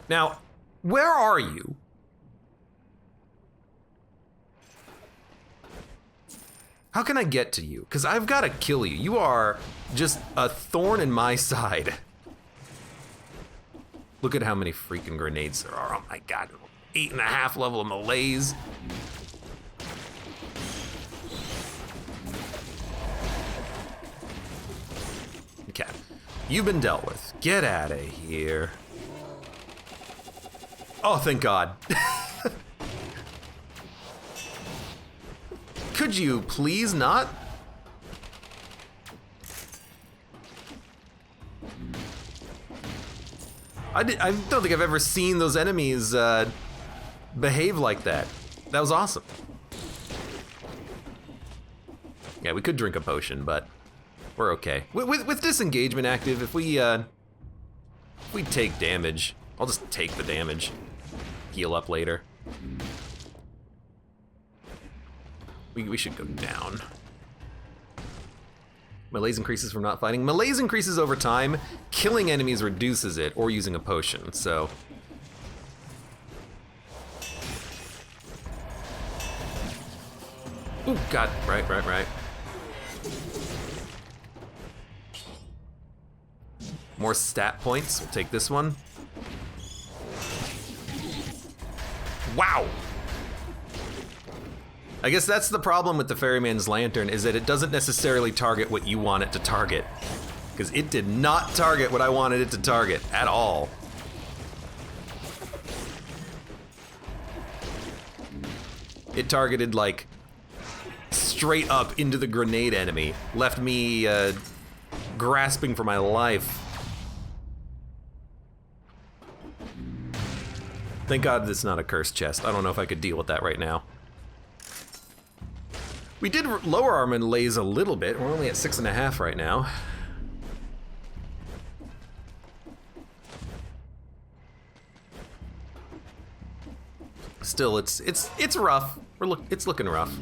Now, where are you? How can I get to you? Because I've got to kill you. You are just a thorn in my side. Look at how many freaking grenades there are. Oh my god. 8.5 level of malaise. Okay. You've been dealt with. Get out of here. Oh, thank God. Could you please not? I don't think I've ever seen those enemies behave like that. That was awesome. Yeah, we could drink a potion, but we're okay. With disengagement active, if we take damage, I'll just take the damage. Heal up later. We should go down. Malaise increases from not fighting. Malaise increases over time. Killing enemies reduces it, or using a potion, so. Ooh, God, right. More stat points, we'll take this one. Wow! I guess that's the problem with the Ferryman's Lantern, is that it doesn't necessarily target what you want it to target. Because it did not target what I wanted it to target, at all. It targeted, like, straight up into the grenade enemy. Left me, grasping for my life. Thank God it's not a cursed chest. I don't know if I could deal with that right now. We did lower our malaise a little bit. We're only at 6.5 right now. Still, it's rough. It's looking rough.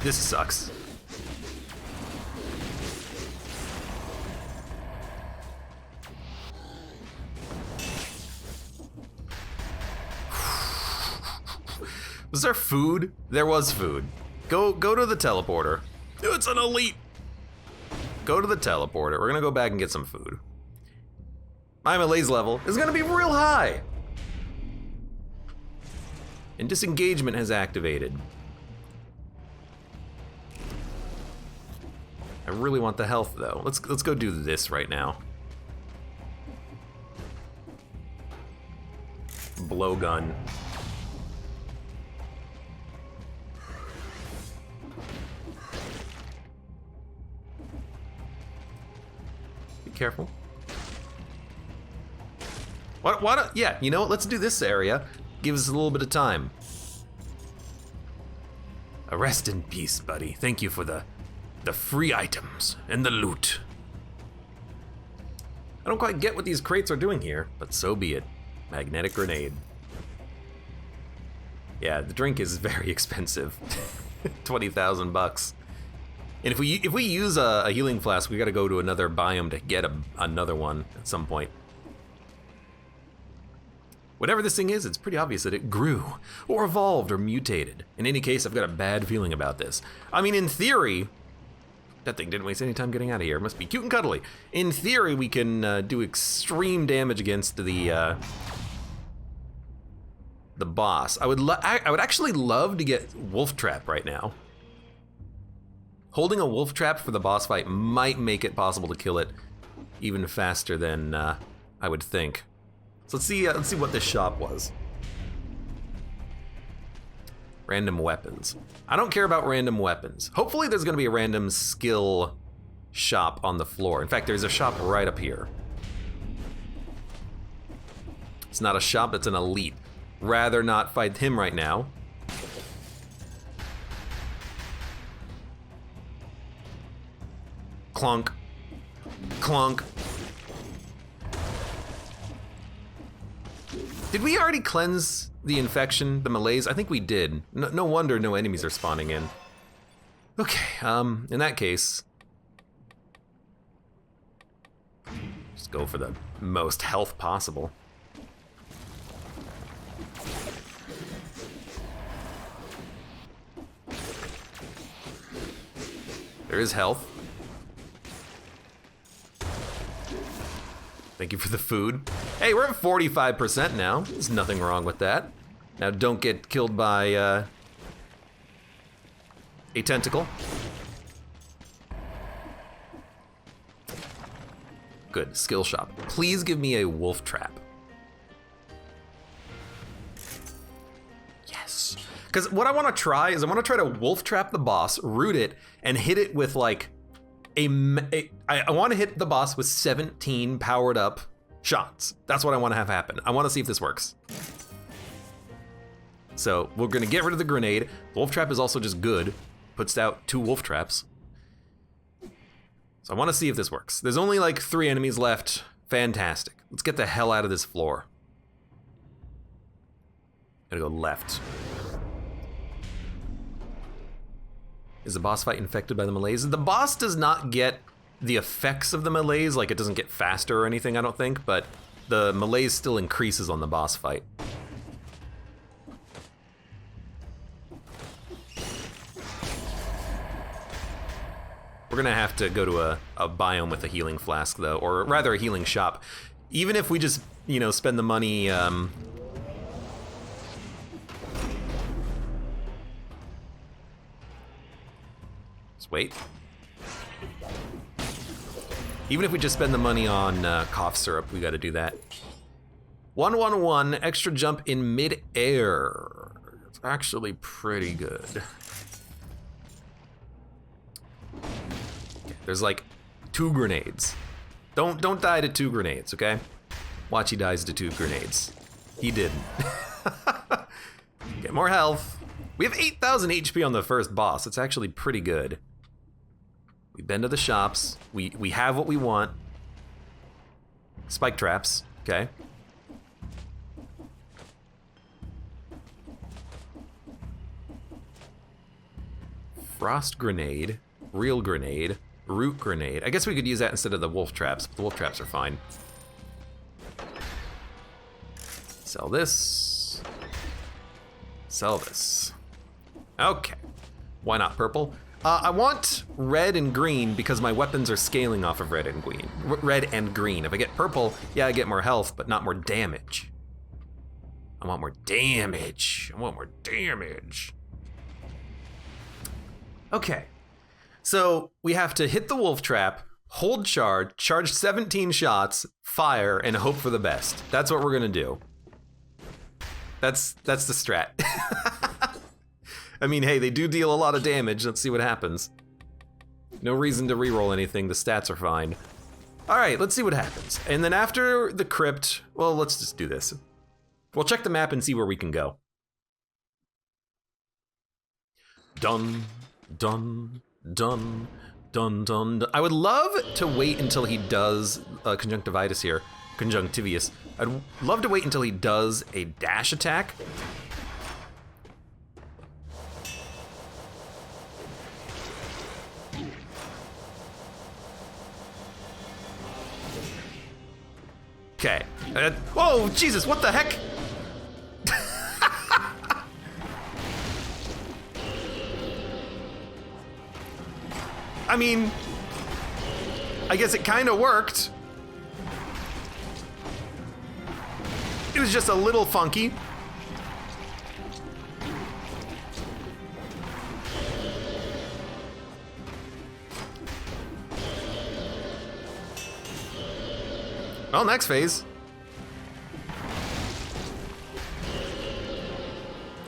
This sucks. Was there food? There was food. Go to the teleporter. It's an elite. Go to the teleporter. We're gonna go back and get some food. My malaise level is gonna be real high. And disengagement has activated. I really want the health though. Let's go do this right now. Blowgun. Careful. What? Yeah, you know what? Let's do this area. Give us a little bit of time. Rest in peace, buddy. Thank you for the free items and the loot. I don't quite get what these crates are doing here, but so be it. Magnetic grenade. Yeah, the drink is very expensive. 20,000 bucks. And if we use a healing flask, we gotta go to another biome to get another one at some point. Whatever this thing is, it's pretty obvious that it grew, or evolved, or mutated. In any case, I've got a bad feeling about this. I mean, in theory, that thing didn't waste any time getting out of here. It must be cute and cuddly. In theory, we can do extreme damage against the boss. I would actually love to get Wolf Trap right now. Holding a wolf trap for the boss fight might make it possible to kill it even faster than I would think. So let's see what this shop was. Random weapons. I don't care about random weapons. Hopefully there's gonna be a random skill shop on the floor. In fact, there's a shop right up here. It's not a shop, it's an elite. Rather not fight him right now. Clunk. Clunk. Did we already cleanse the infection, the malaise? I think we did. No wonder no enemies are spawning in. Okay, in that case, just go for the most health possible. There is health. Thank you for the food. Hey, we're at 45% now. There's nothing wrong with that. Now don't get killed by a tentacle. Good, skill shop. Please give me a wolf trap. Yes. Because what I want to try is I want to try to wolf trap the boss, root it, and hit it with like I want to hit the boss with 17 powered up shots. That's what I want to have happen. I want to see if this works. So we're going to get rid of the grenade. The wolf trap is also just good. Puts out 2 wolf traps. So I want to see if this works. There's only like 3 enemies left. Fantastic. Let's get the hell out of this floor. Gotta go left. Is the boss fight infected by the malaise? The boss does not get the effects of the malaise, like it doesn't get faster or anything, I don't think, but the malaise still increases on the boss fight. We're gonna have to go to a biome with a healing flask though, or rather a healing shop. Even if we just, you know, spend the money, wait. Even if we just spend the money on cough syrup, we gotta do that. 111, extra jump in mid-air. It's actually pretty good. Okay, there's like 2 grenades. Don't die to 2 grenades, okay? Watch, he dies to 2 grenades. He didn't. Get more health. We have 8,000 HP on the first boss. It's actually pretty good. We've been to the shops. We have what we want. Spike traps, okay. Frost grenade, real grenade, root grenade. I guess we could use that instead of the wolf traps, but the wolf traps are fine. Sell this. Sell this. Okay. Why not purple? I want red and green because my weapons are scaling off of red and green. Red and green. If I get purple, yeah, I get more health, but not more damage. I want more damage. I want more damage. Okay. So we have to hit the wolf trap, hold charge, charge 17 shots, fire, and hope for the best. That's what we're gonna do. That's the strat. I mean, hey, they do deal a lot of damage. Let's see what happens. No reason to reroll anything. The stats are fine. All right, let's see what happens. And then after the crypt, well, let's just do this. We'll check the map and see where we can go. Dun, dun, dun, dun, dun, dun. I would love to wait until he does conjunctivitis here. Conjunctivius. I'd love to wait until he does a dash attack. Okay. Whoa, Jesus, what the heck? I mean, I guess it kind of worked. It was just a little funky. Well, next phase.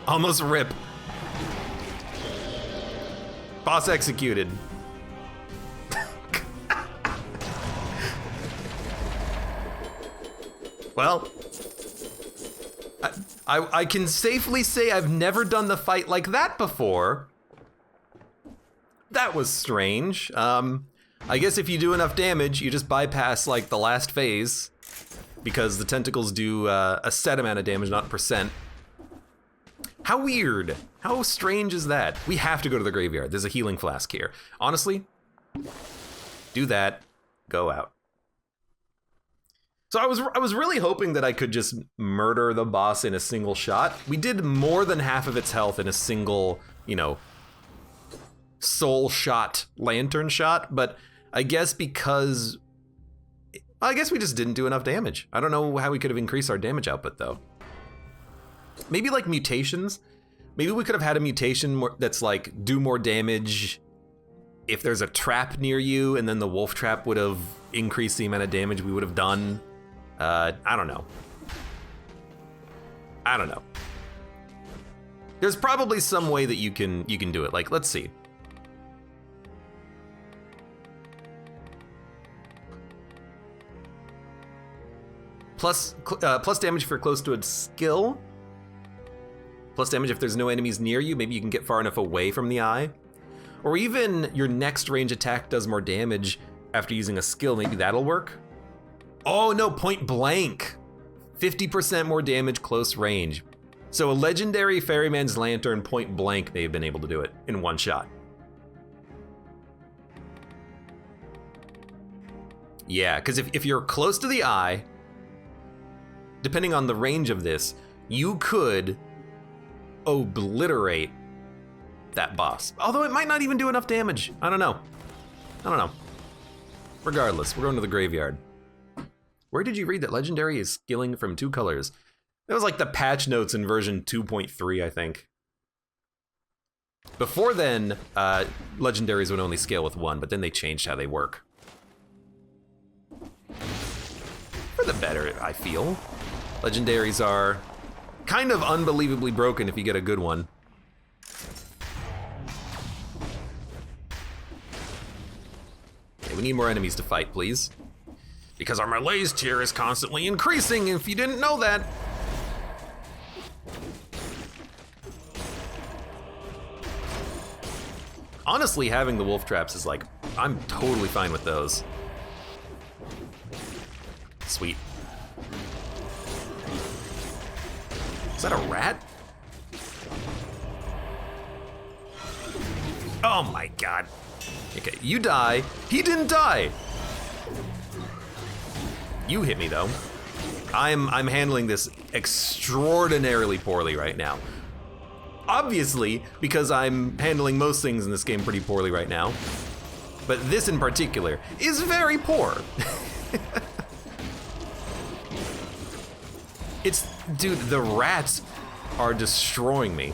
Almost rip. Boss executed. Well, I can safely say I've never done the fight like that before. That was strange. I guess if you do enough damage, you just bypass like the last phase because the tentacles do a set amount of damage, not percent. How weird. How strange is that? We have to go to the graveyard. There's a healing flask here. Honestly, do that, go out. So I was really hoping that I could just murder the boss in a single shot. We did more than half of its health in a single, you know, soul shot, lantern shot, but I guess because... I guess we just didn't do enough damage. I don't know how we could have increased our damage output, though. Maybe like mutations? Maybe we could have had a mutation that's like, do more damage if there's a trap near you, and then the wolf trap would have increased the amount of damage we would have done. I don't know. I don't know. There's probably some way that you can do it. Like, let's see. Plus damage for close to a skill. Plus damage if there's no enemies near you. Maybe you can get far enough away from the eye. Or even your next range attack does more damage after using a skill. Maybe that'll work. Oh no, point blank. 50% more damage close range. So a legendary Ferryman's Lantern point blank may have been able to do it in one shot. Yeah, because if you're close to the eye, depending on the range of this, you could obliterate that boss. Although it might not even do enough damage. I don't know. Regardless, we're going to the graveyard. Where did you read that legendary is scaling from 2 colors? That was like the patch notes in version 2.3, I think. Before then, legendaries would only scale with 1, but then they changed how they work. For the better, I feel. Legendaries are kind of unbelievably broken if you get a good one. Okay, we need more enemies to fight, please. Because our malaise tier is constantly increasing, if you didn't know that. Honestly, having the wolf traps is like, I'm totally fine with those. Sweet. Is that a rat? Oh my god. Okay, you die. He didn't die. You hit me though. I'm handling this extraordinarily poorly right now. Obviously, because I'm handling most things in this game pretty poorly right now. But this in particular is very poor. Dude, the rats are destroying me.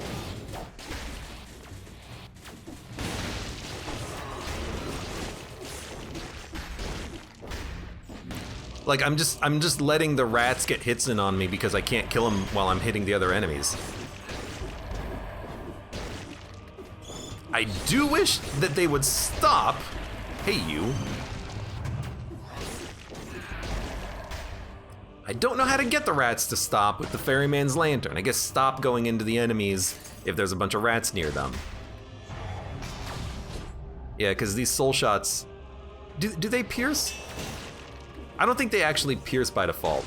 Like, I'm just letting the rats get hits in on me because I can't kill them while I'm hitting the other enemies. I do wish that they would stop. Hey, you. I don't know how to get the rats to stop with the Ferryman's Lantern. I guess stop going into the enemies if there's a bunch of rats near them. Yeah, because these soul shots, do they pierce? I don't think they actually pierce by default.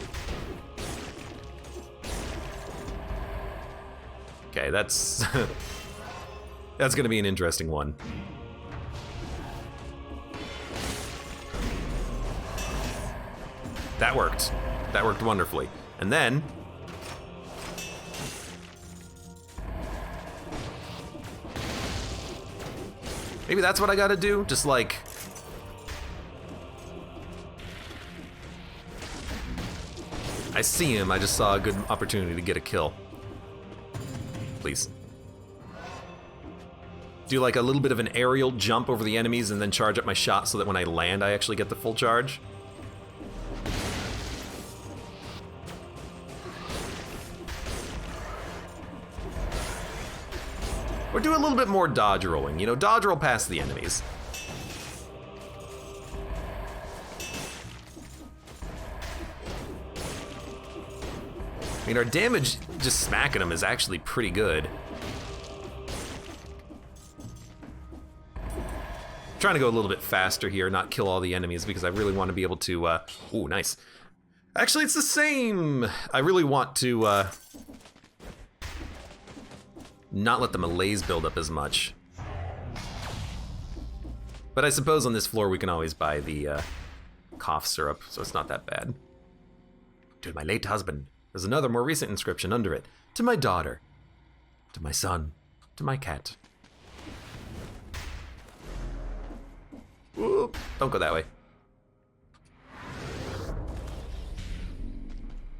Okay, that's that's gonna be an interesting one. That worked. That worked wonderfully. And then maybe that's what I gotta do, just like I see him, I just saw a good opportunity to get a kill. Please. Do like a little bit of an aerial jump over the enemies and then charge up my shot so that when I land, I actually get the full charge. Or do a little bit more dodge rolling. You know, dodge roll past the enemies. I mean, our damage just smacking them is actually pretty good. Trying to go a little bit faster here, not kill all the enemies, because I really want to be able to, ooh, nice. Actually, it's the same. I really want to, not let the malaise build up as much. But I suppose on this floor we can always buy the, cough syrup, so it's not that bad. To my late husband. There's another more recent inscription under it. To my daughter. To my son. To my cat. Ooh, don't go that way.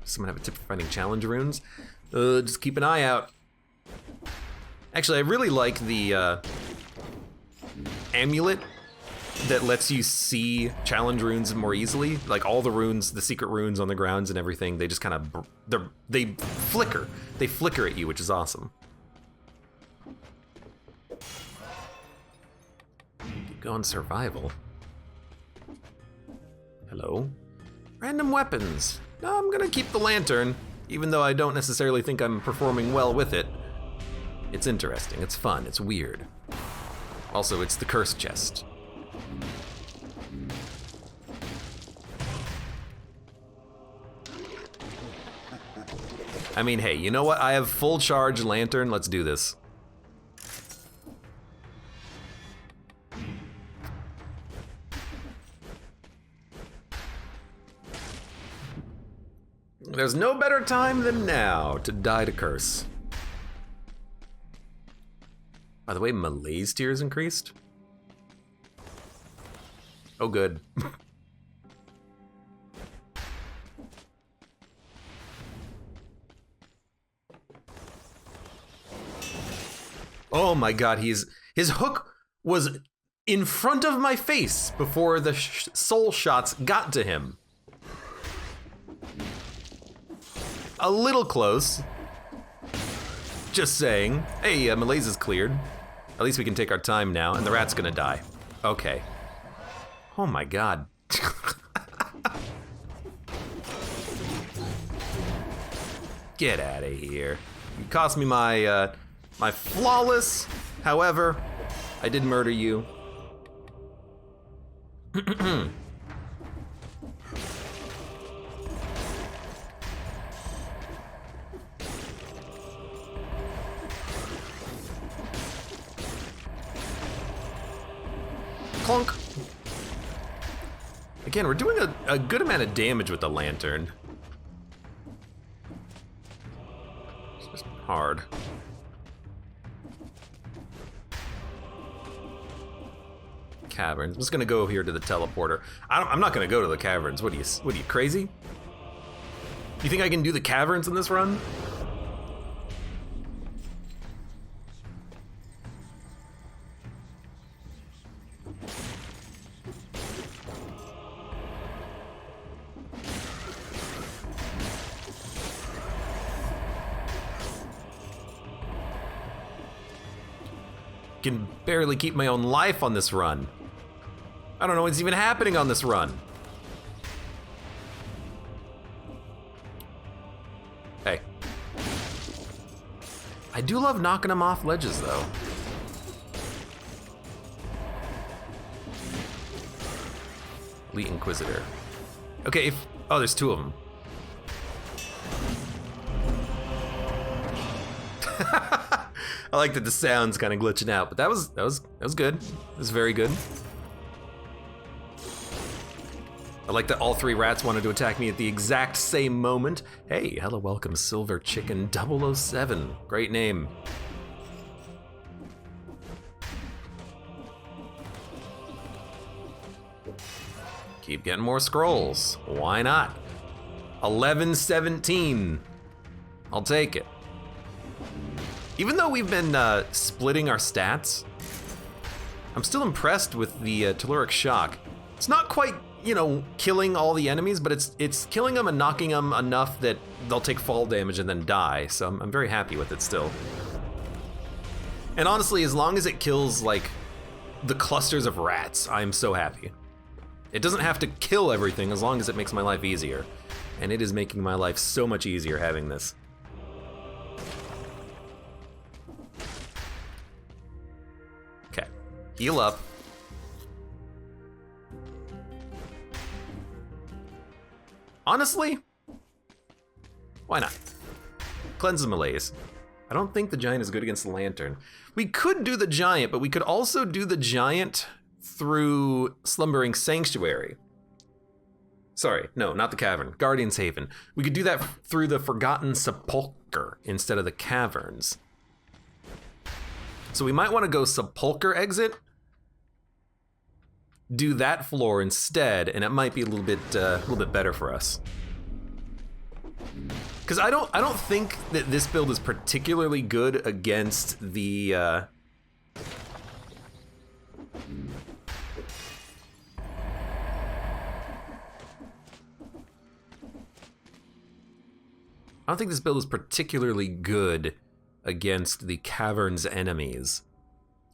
Someone have a tip for finding challenge runes? Just keep an eye out. Actually, I really like the amulet that lets you see challenge runes more easily. Like all the runes, the secret runes on the grounds and everything, they just kind of, they flicker. They flicker at you, which is awesome. Keep going survival. Hello? Random weapons. No, I'm gonna keep the lantern, even though I don't necessarily think I'm performing well with it. It's interesting, it's fun, it's weird. Also, it's the curse chest. I mean, hey, you know what? I have full charge lantern. Let's do this. There's no better time than now to die to curse. By the way, malaise tier is increased. Oh, good. Oh my god, his hook was in front of my face before the soul shots got to him. A little close. Just saying. Hey, malaise is cleared. At least we can take our time now, and the rat's gonna die. Okay. Oh my god. Get out of here. You cost me my, my flawless. However, I did murder you. Clunk. Again, we're doing a good amount of damage with the lantern. It's just hard. Caverns. I'm just gonna go here to the teleporter. I'm not gonna go to the caverns. What are you crazy? You think I can do the caverns in this run? Can barely keep my own life on this run. I don't know what's even happening on this run. Hey. I do love knocking them off ledges, though. Elite Inquisitor. Okay, oh, there's two of them. I like that the sound's kind of glitching out, but that was good. It was very good. I like that all three rats wanted to attack me at the exact same moment. Hey, hello, welcome, Silver Chicken 007. Great name. Keep getting more scrolls. Why not? 1117. I'll take it. Even though we've been splitting our stats, I'm still impressed with the Telluric Shock. It's not quite, you know, killing all the enemies, but it's killing them and knocking them enough that they'll take fall damage and then die, so I'm very happy with it still. And honestly, as long as it kills, like, the clusters of rats, I'm so happy. It doesn't have to kill everything as long as it makes my life easier. And it is making my life so much easier having this. Okay, heal up. Honestly, why not? Cleanse the malaise. I don't think the giant is good against the lantern. We could do the giant, but we could also do the giant through Slumbering Sanctuary. Sorry, no, not the cavern. Guardian's Haven. We could do that through the Forgotten Sepulchre instead of the caverns. So we might want to go Sepulchre exit, do that floor instead, and it might be a little bit better for us. Because I don't think that this build is particularly good against the I don't think this build is particularly good against the cavern's enemies.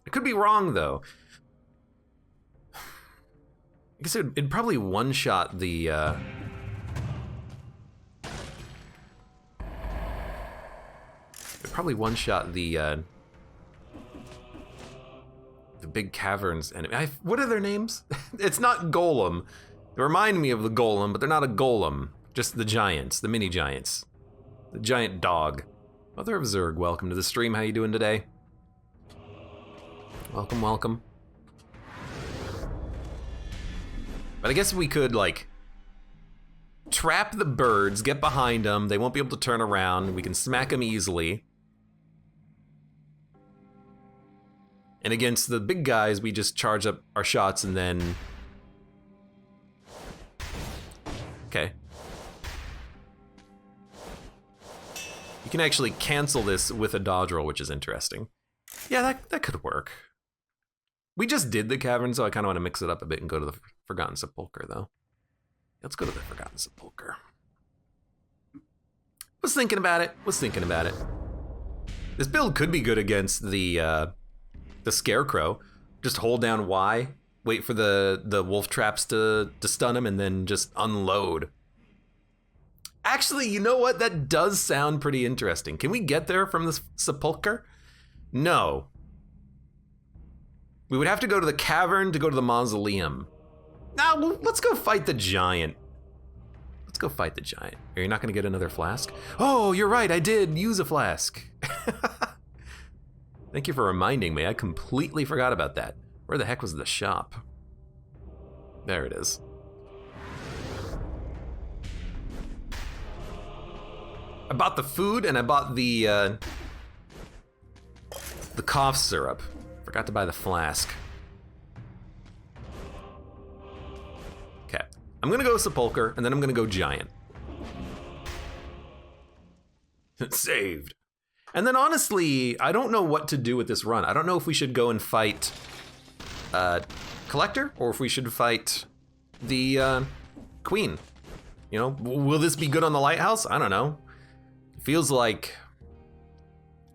I could be wrong though. I guess it'd probably one-shot the big caverns enemy. What are their names? It's not Golem. They remind me of the Golem, but they're not a Golem. Just the giants, the mini giants. The giant dog. Mother of Zerg, welcome to the stream. How you doing today? Welcome, welcome. But I guess we could, like, trap the birds, get behind them. They won't be able to turn around. We can smack them easily. And against the big guys, we just charge up our shots and then... Okay. You can actually cancel this with a dodge roll, which is interesting. Yeah, that could work. We just did the cavern, so I kind of want to mix it up a bit and go to the Forgotten Sepulchre, though. Let's go to the Forgotten Sepulchre. Was thinking about it. This build could be good against the Scarecrow. Just hold down Y, wait for the wolf traps to stun him, and then just unload. Actually, you know what? That does sound pretty interesting. Can we get there from this Sepulchre? No. We would have to go to the cavern to go to the mausoleum. Now, let's go fight the giant. Are you not gonna get another flask? Oh, you're right, I did use a flask. Thank you for reminding me. I completely forgot about that. Where the heck was the shop? There it is. I bought the food and I bought the cough syrup. Forgot to buy the flask. Okay, I'm gonna go Sepulchre and then I'm gonna go Giant. Saved. And then honestly, I don't know what to do with this run. I don't know if we should go and fight Collector or if we should fight the Queen. You know, will this be good on the Lighthouse? I don't know. It feels like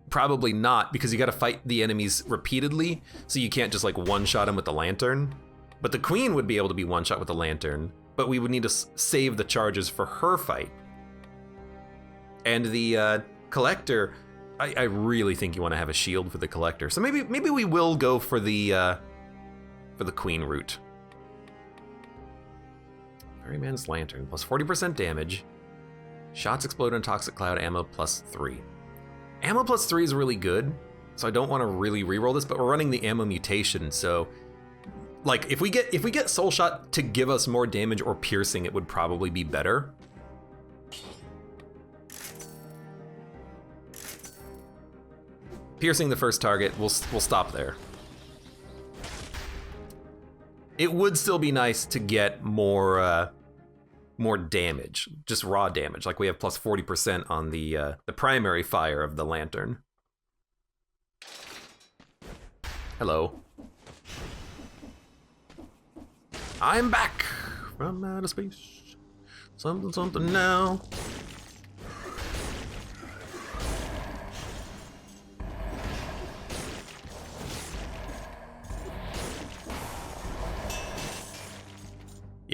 probably not, because you gotta fight the enemies repeatedly, so you can't just like one-shot them with the lantern. But the Queen would be able to be one-shot with the lantern, but we would need to save the charges for her fight. And the Collector, I really think you want to have a shield for the Collector. So maybe we will go for the Queen route. Ferryman's Lantern, plus 40% damage. Shots explode in toxic cloud, ammo plus 3. Ammo plus 3 is really good, so I don't want to really reroll this, but we're running the ammo mutation, so like if we get Soul Shot to give us more damage or piercing, it would probably be better. Piercing the first target, we'll stop there. It would still be nice to get more damage, just raw damage. Like we have plus 40% on the primary fire of the lantern. Hello. I'm back from outer space. Something now.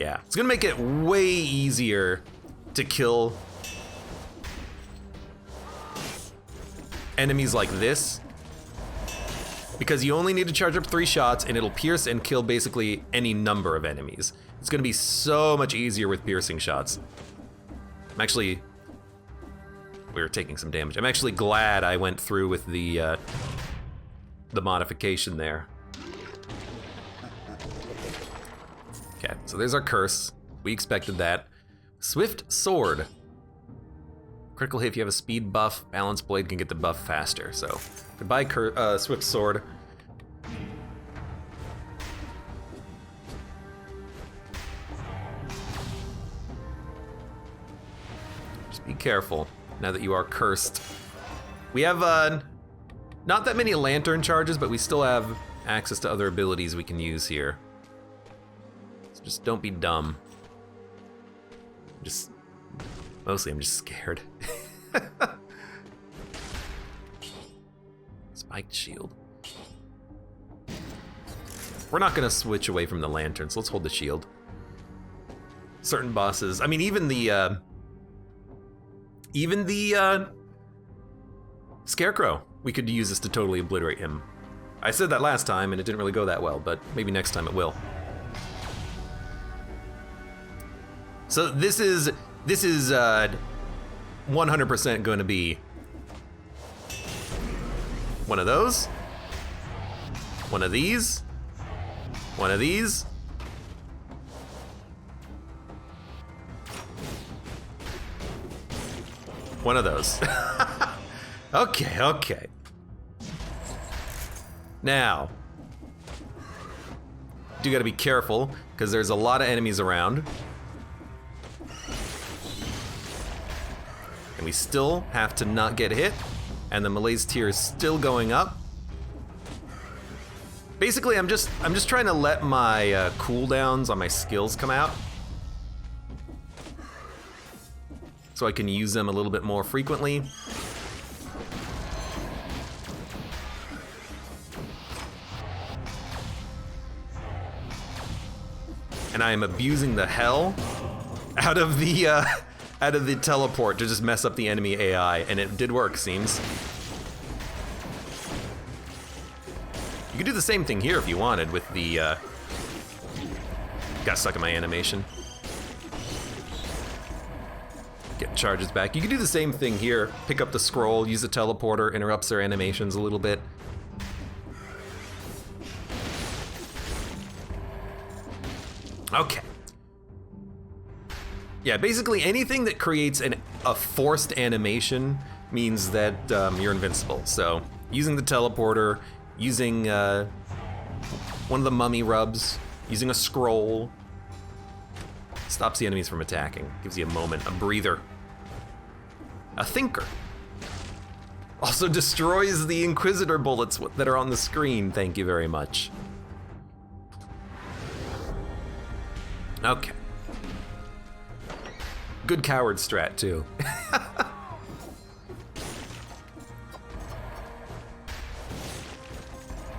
Yeah, it's gonna make it way easier to kill enemies like this, because you only need to charge up 3 shots and it'll pierce and kill basically any number of enemies. It's gonna be so much easier with piercing shots. We were taking some damage. I'm actually glad I went through with the modification there. Okay, so there's our curse. We expected that. Swift Sword. Critical hit if you have a speed buff. Balance Blade can get the buff faster. So, goodbye, Swift Sword. Just be careful now that you are cursed. We have not that many lantern charges, but we still have access to other abilities we can use here. So just don't be dumb. Mostly I'm just scared. Spiked shield. We're not gonna switch away from the lanterns. Let's hold the shield. Certain bosses, I mean, even the Scarecrow, we could use this to totally obliterate him. I said that last time and it didn't really go that well, but maybe next time it will. So this is 100% going to be one of those, one of these, one of these, one of those. Okay. Now, do gotta be careful because there's a lot of enemies around. And we still have to not get hit, and the malaise tier is still going up. Basically, I'm just trying to let my cooldowns on my skills come out, so I can use them a little bit more frequently. And I am abusing the hell out of the teleport to just mess up the enemy AI, and it did work, seems. You could do the same thing here if you wanted with the, got stuck in my animation. Get charges back. You could do the same thing here. Pick up the scroll, use the teleporter, interrupts their animations a little bit. Okay. Yeah, basically anything that creates a forced animation means that you're invincible. So, using the teleporter, using one of the mummy rubs, using a scroll, stops the enemies from attacking. Gives you a moment, a breather. A thinker. Also destroys the Inquisitor bullets that are on the screen. Thank you very much. Okay. Good coward strat, too.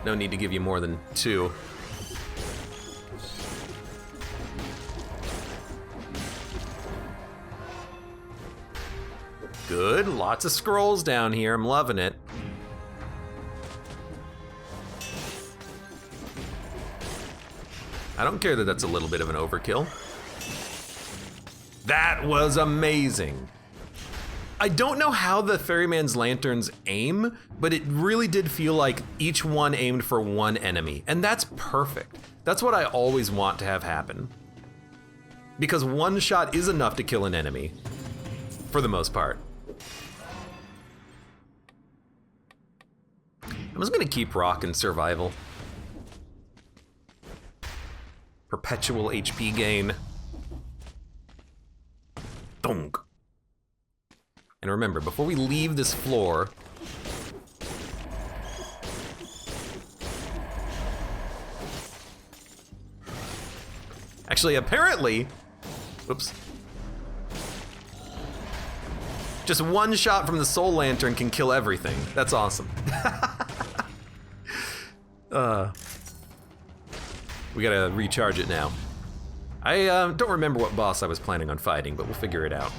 No need to give you more than 2. Good, lots of scrolls down here, I'm loving it. I don't care that that's a little bit of an overkill. That was amazing. I don't know how the Ferryman's lanterns aim, but it really did feel like each one aimed for one enemy, and that's perfect. That's what I always want to have happen. Because one shot is enough to kill an enemy, for the most part. I'm just gonna keep rocking survival. Perpetual HP gain. Donk. And remember, before we leave this floor, actually, apparently, oops. Just one shot from the soul lantern can kill everything. That's awesome. We gotta recharge it now. I don't remember what boss I was planning on fighting, but we'll figure it out.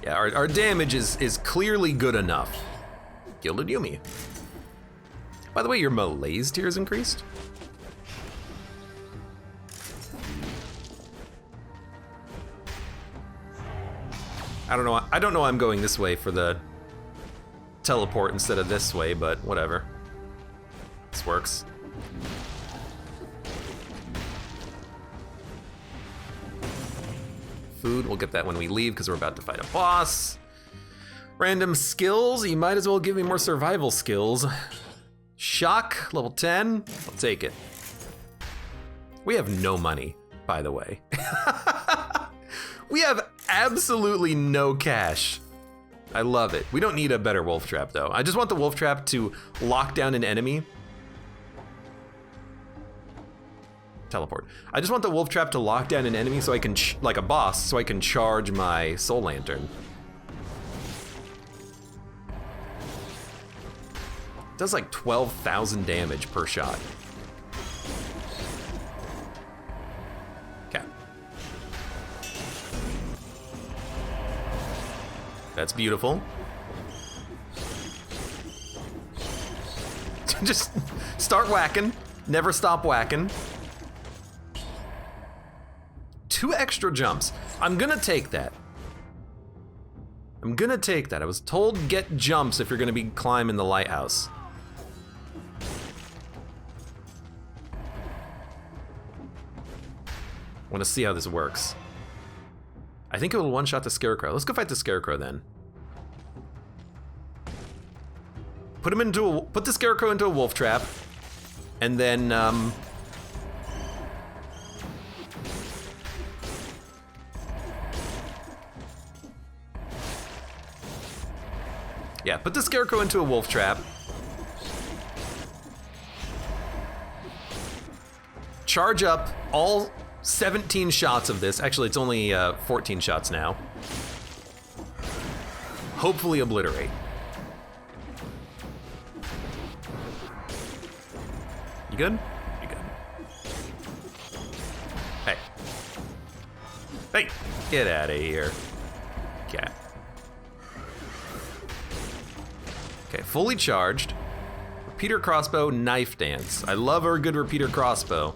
Yeah, our damage is clearly good enough. Gilded Yumi. By the way, your malaise tier is increased? I don't know why I'm going this way for the teleport instead of this way, but whatever. This works. Food, we'll get that when we leave because we're about to fight a boss. Random skills, you might as well give me more survival skills. Shock, level 10, I'll take it. We have no money, by the way. We have absolutely no cash. I love it. We don't need a better wolf trap though. I just want the wolf trap to lock down an enemy. Teleport. I just want the wolf trap to lock down an enemy so I can, like a boss, so I can charge my soul lantern. It does like 12,000 damage per shot. Okay. That's beautiful. Just start whacking, never stop whacking. 2 extra jumps. I'm gonna take that. I'm gonna take that. I was told get jumps if you're gonna be climbing the lighthouse. Want to see how this works. I think it will one-shot the scarecrow. Let's go fight the scarecrow then. Put the scarecrow into a wolf trap, and then yeah, put the scarecrow into a wolf trap. Charge up all 17 shots of this. Actually, it's only 14 shots now. Hopefully obliterate. You good? You good. Hey. Hey, get out of here. Okay. Okay, fully charged. Repeater crossbow, knife dance. I love a good repeater crossbow.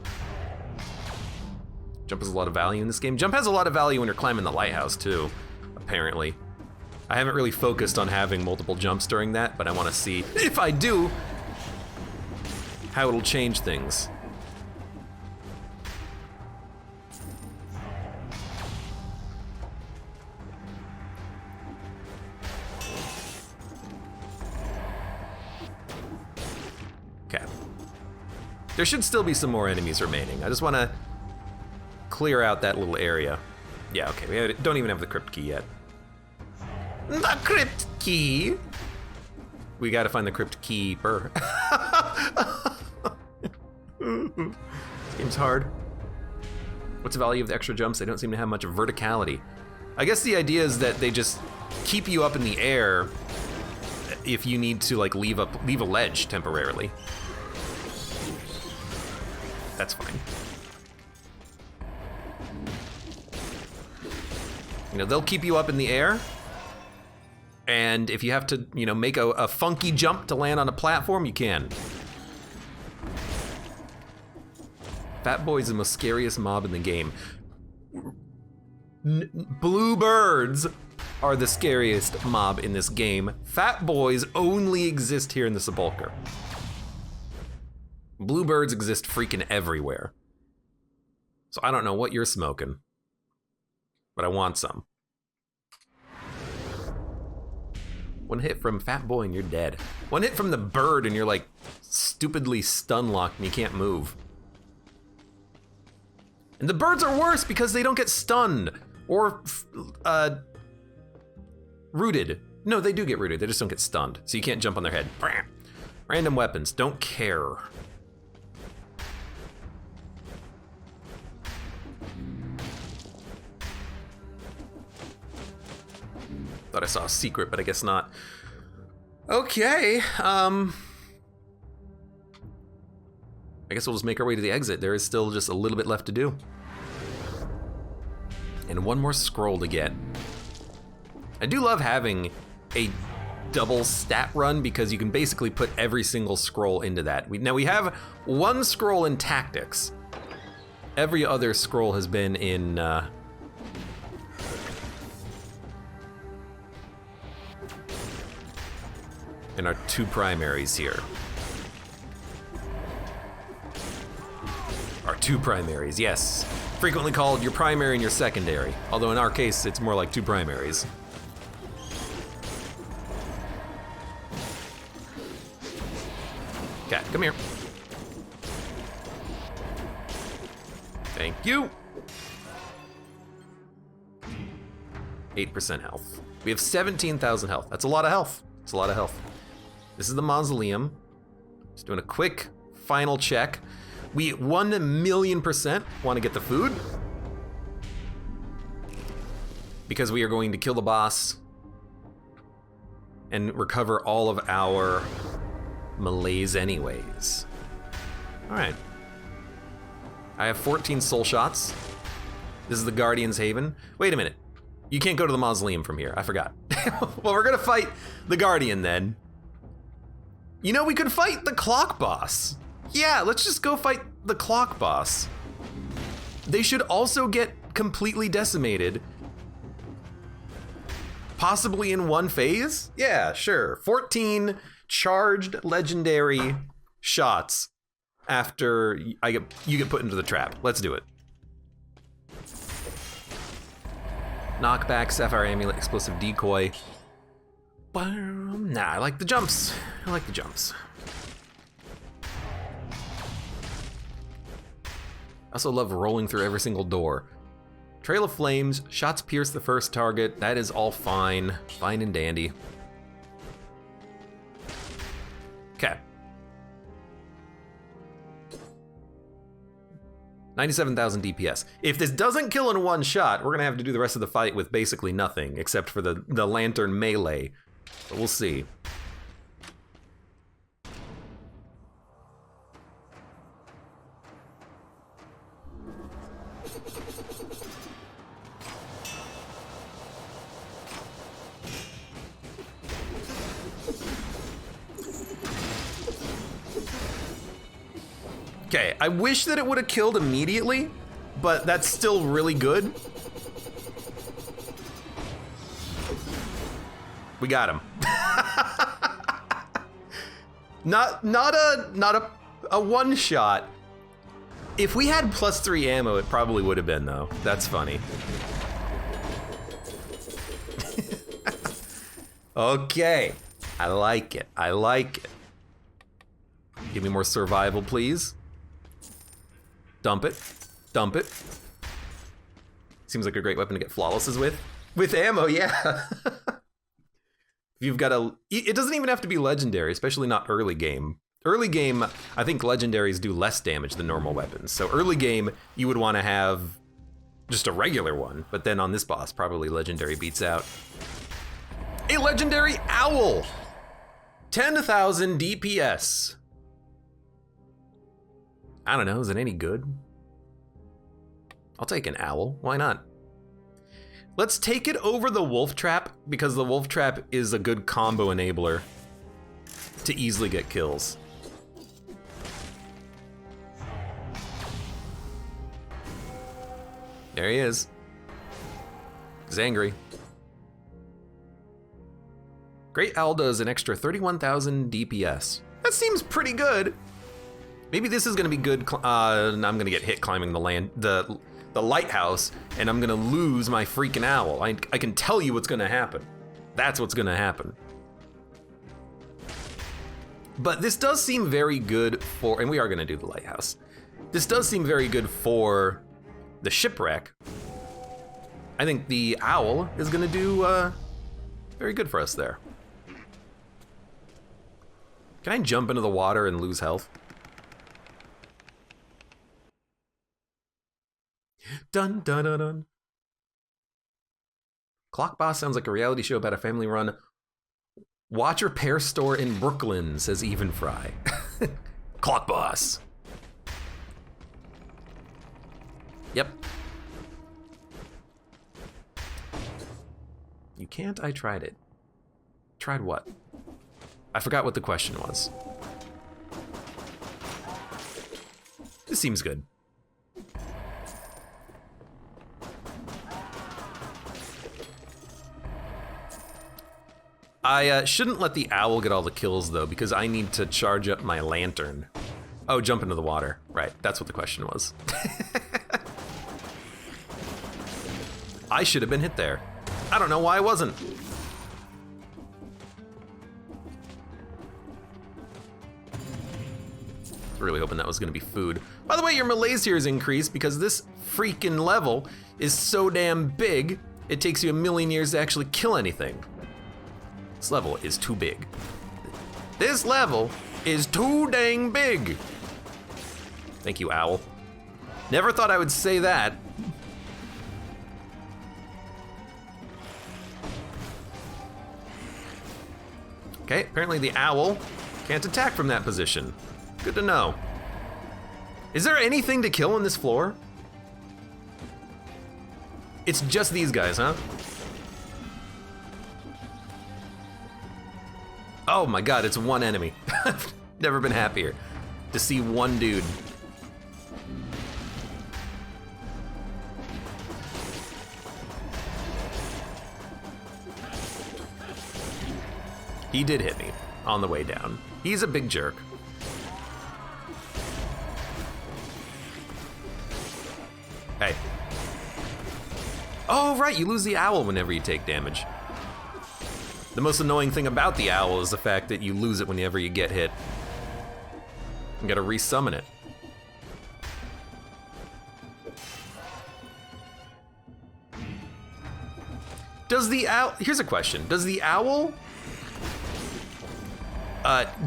Jump has a lot of value in this game. Jump has a lot of value when you're climbing the lighthouse too, apparently. I haven't really focused on having multiple jumps during that, but I want to see, if I do, how it'll change things. Okay. There should still be some more enemies remaining. I just want to clear out that little area. Yeah, okay, we don't even have the crypt key yet. The crypt key? We gotta find the crypt keeper. This game's hard. What's the value of the extra jumps? They don't seem to have much verticality. I guess the idea is that they just keep you up in the air if you need to like leave a ledge temporarily. That's fine. You know, they'll keep you up in the air, and if you have to, you know, make a funky jump to land on a platform, you can. Fat Boy's the most scariest mob in the game. Blue birds are the scariest mob in this game. Fat Boys only exist here in the Sepulchre. Blue birds exist freaking everywhere. So I don't know what you're smoking, but I want some. One hit from Fat Boy and you're dead. One hit from the bird and you're like stupidly stun locked and you can't move. And the birds are worse because they don't get stunned or rooted. No, they do get rooted, they just don't get stunned. So you can't jump on their head. Random weapons, don't care. Thought I saw a secret, but I guess not. Okay, I guess we'll just make our way to the exit. There is still just a little bit left to do. And one more scroll to get. I do love having a double stat run because you can basically put every single scroll into that. Now we have one scroll in tactics. Every other scroll has been in our two primaries here. Our two primaries, yes. Frequently called your primary and your secondary. Although in our case, it's more like two primaries. Okay, come here. Thank you. 8% health. We have 17,000 health. That's a lot of health. It's a lot of health. This is the mausoleum. Just doing a quick final check. We 1,000,000% want to get the food because we are going to kill the boss and recover all of our malaise anyways. All right. I have 14 soul shots. This is the Guardian's Haven. Wait a minute. You can't go to the mausoleum from here. I forgot. Well, we're gonna fight the Guardian then. You know, we could fight the clock boss. Yeah, let's just go fight the clock boss. They should also get completely decimated. Possibly in one phase? Yeah, sure. 14 charged legendary shots after you get put into the trap. Let's do it. Knockback, Sapphire Amulet, Explosive Decoy. Nah, I like the jumps. I like the jumps. I also love rolling through every single door. Trail of Flames, shots pierce the first target. That is all fine. Fine and dandy. Okay. 97,000 DPS. If this doesn't kill in one shot, we're gonna have to do the rest of the fight with basically nothing, except for the lantern melee. But we'll see. Okay, I wish that it would have killed immediately, but that's still really good. We got him. not a one shot. If we had +3 ammo, it probably would have been though. That's funny. Okay, I like it. I like it. Give me more survival, please. Dump it. Dump it. Seems like a great weapon to get flawlesses with. With ammo, yeah. You've got a... It doesn't even have to be legendary, especially not early game. Early game, I think legendaries do less damage than normal weapons. So early game, you would want to have just a regular one. But then on this boss, probably legendary beats out. A legendary owl! 10,000 DPS. I don't know, is it any good? I'll take an owl, why not? Let's take it over the wolf trap because the wolf trap is a good combo enabler to easily get kills. There he is. He's angry. Great Owl does an extra 31,000 DPS. That seems pretty good. Maybe this is gonna be good. I'm gonna get hit climbing the lighthouse, and I'm gonna lose my freaking owl. I can tell you what's gonna happen. That's what's gonna happen. But this does seem very good for, and we are gonna do the lighthouse. This does seem very good for the shipwreck. I think the owl is gonna do very good for us there. Can I jump into the water and lose health? Dun dun dun dun. Clock Boss sounds like a reality show about a family run Watch repair store in Brooklyn, says Even Fry. Clock boss. Yep. You can't? I tried it. Tried what? I forgot what the question was. This seems good. I shouldn't let the owl get all the kills though, because I need to charge up my lantern. Oh, jump into the water. Right, that's what the question was. I should have been hit there. I don't know why I wasn't. Really hoping that was gonna be food. By the way, your malaise here is increased because this freaking level is so damn big, it takes you 1,000,000 years to actually kill anything. This level is too big. This level is too dang big. Thank you, owl. Never thought I would say that. Okay, apparently the owl can't attack from that position. Good to know. Is there anything to kill on this floor? It's just these guys, huh? Oh my god, it's one enemy. I've never been happier to see one dude. He did hit me on the way down. He's a big jerk. Hey. Oh, right, you lose the owl whenever you take damage. The most annoying thing about the owl is the fact that you lose it whenever you get hit. You gotta resummon it. Does the owl, here's a question. Does the owl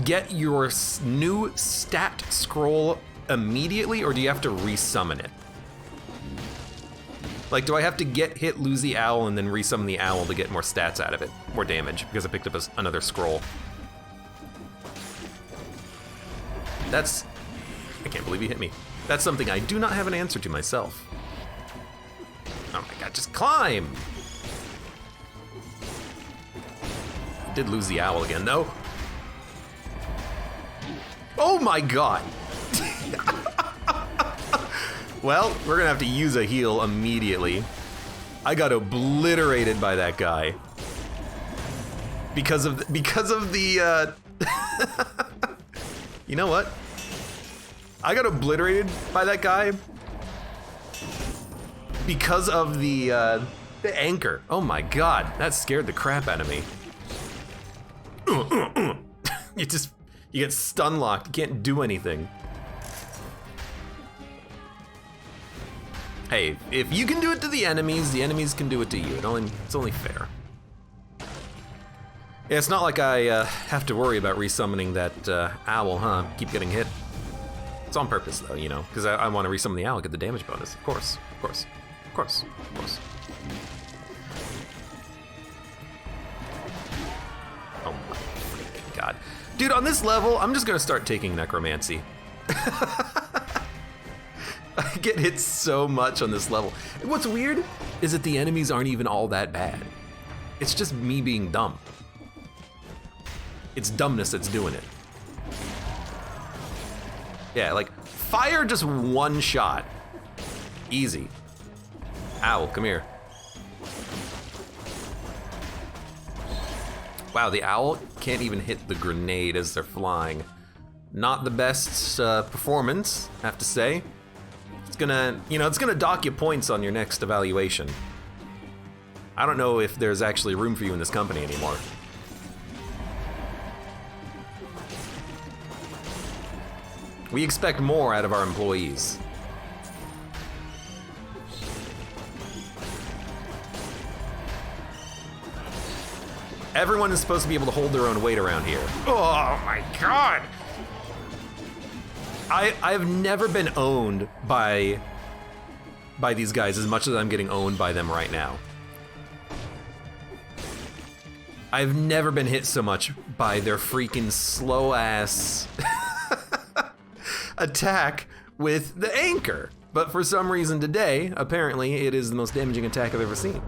get your new stat scroll immediately, or do you have to resummon it? Like, do I have to get hit, lose the owl, and then resummon the owl to get more stats out of it? More damage, because I picked up another scroll. That's... I can't believe he hit me. That's something I do not have an answer to myself. Oh my god, just climb! I did lose the owl again, though. Oh my god! Well, we're gonna have to use a heal immediately. I got obliterated by that guy. Because of the You know what? I got obliterated by that guy because of the anchor. Oh my god, that scared the crap out of me. You get stun locked, you can't do anything. Hey, if you can do it to the enemies can do it to you. It's only fair. Yeah, it's not like I have to worry about resummoning that owl, huh? Keep getting hit. It's on purpose though, you know, because I want to resummon the owl, get the damage bonus. Of course, of course, of course, of course. Oh my freaking god. Dude, on this level, I'm just gonna start taking necromancy. I get hit so much on this level. And what's weird is that the enemies aren't even all that bad. It's just me being dumb. It's dumbness that's doing it. Yeah, like, fire just one shot. Easy. Owl, come here. Wow, the owl can't even hit the grenade as they're flying. Not the best performance, I have to say. It's gonna dock you points on your next evaluation. I don't know if there's actually room for you in this company anymore. We expect more out of our employees. Everyone is supposed to be able to hold their own weight around here. Oh my god! I've never been owned by these guys as much as I'm getting owned by them right now. I've never been hit so much by their freaking slow-ass attack with the anchor. But for some reason today, apparently, it is the most damaging attack I've ever seen.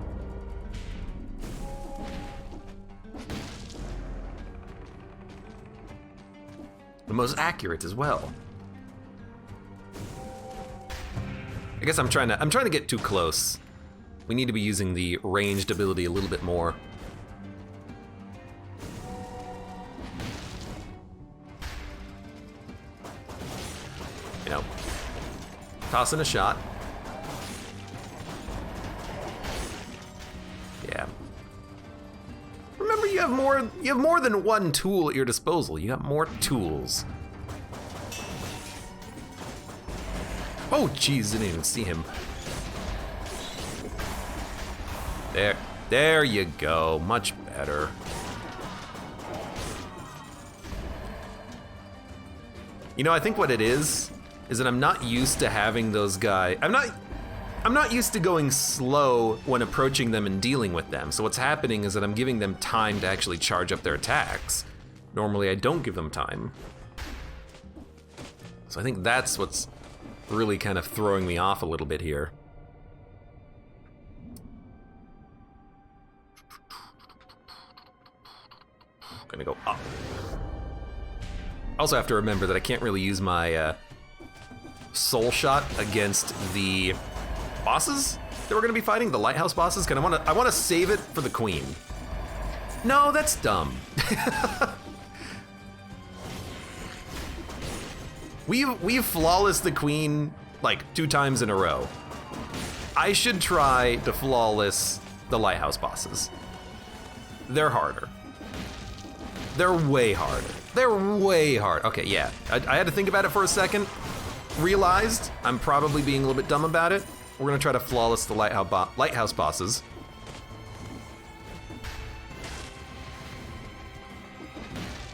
The most accurate as well. I guess I'm trying to get too close. We need to be using the ranged ability a little bit more. You know, tossing a shot. Yeah. Remember, you have more than one tool at your disposal. You got more tools. Oh, jeez, didn't even see him. There you go, much better. You know, I think what it is that I'm not used to having those guys. I'm not used to going slow when approaching them and dealing with them. So what's happening is that I'm giving them time to actually charge up their attacks. Normally, I don't give them time. So I think that's what's really kind of throwing me off a little bit here. I'm gonna go up. Also have to remember that I can't really use my soul shot against the bosses that we're gonna be fighting, the Lighthouse bosses, because I wanna save it for the queen. No, that's dumb. We've flawlessed the queen like 2 times in a row. I should try to flawless the Lighthouse bosses. They're harder. They're way harder. They're way hard. Okay, yeah. I had to think about it for a second. Realized I'm probably being a little bit dumb about it. We're gonna try to flawless the Lighthouse bosses.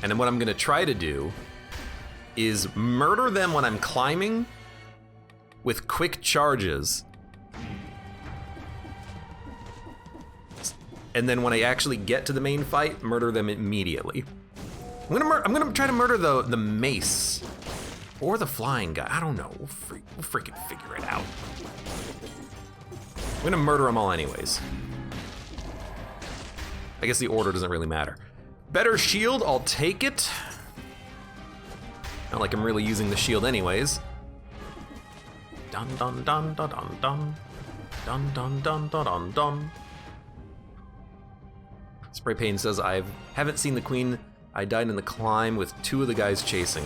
And then what I'm gonna try to do is murder them when I'm climbing with quick charges. And then when I actually get to the main fight, murder them immediately. I'm gonna try to murder the mace or the flying guy. I don't know. We'll freaking figure it out. I'm gonna murder them all anyways. I guess the order doesn't really matter. Better shield, I'll take it. Not like I'm really using the shield anyways. Dun dun dun dun dun dun. Dun dun dun dun dun dun. Spray Paint says, I haven't seen the queen. I died in the climb with 2 of the guys chasing.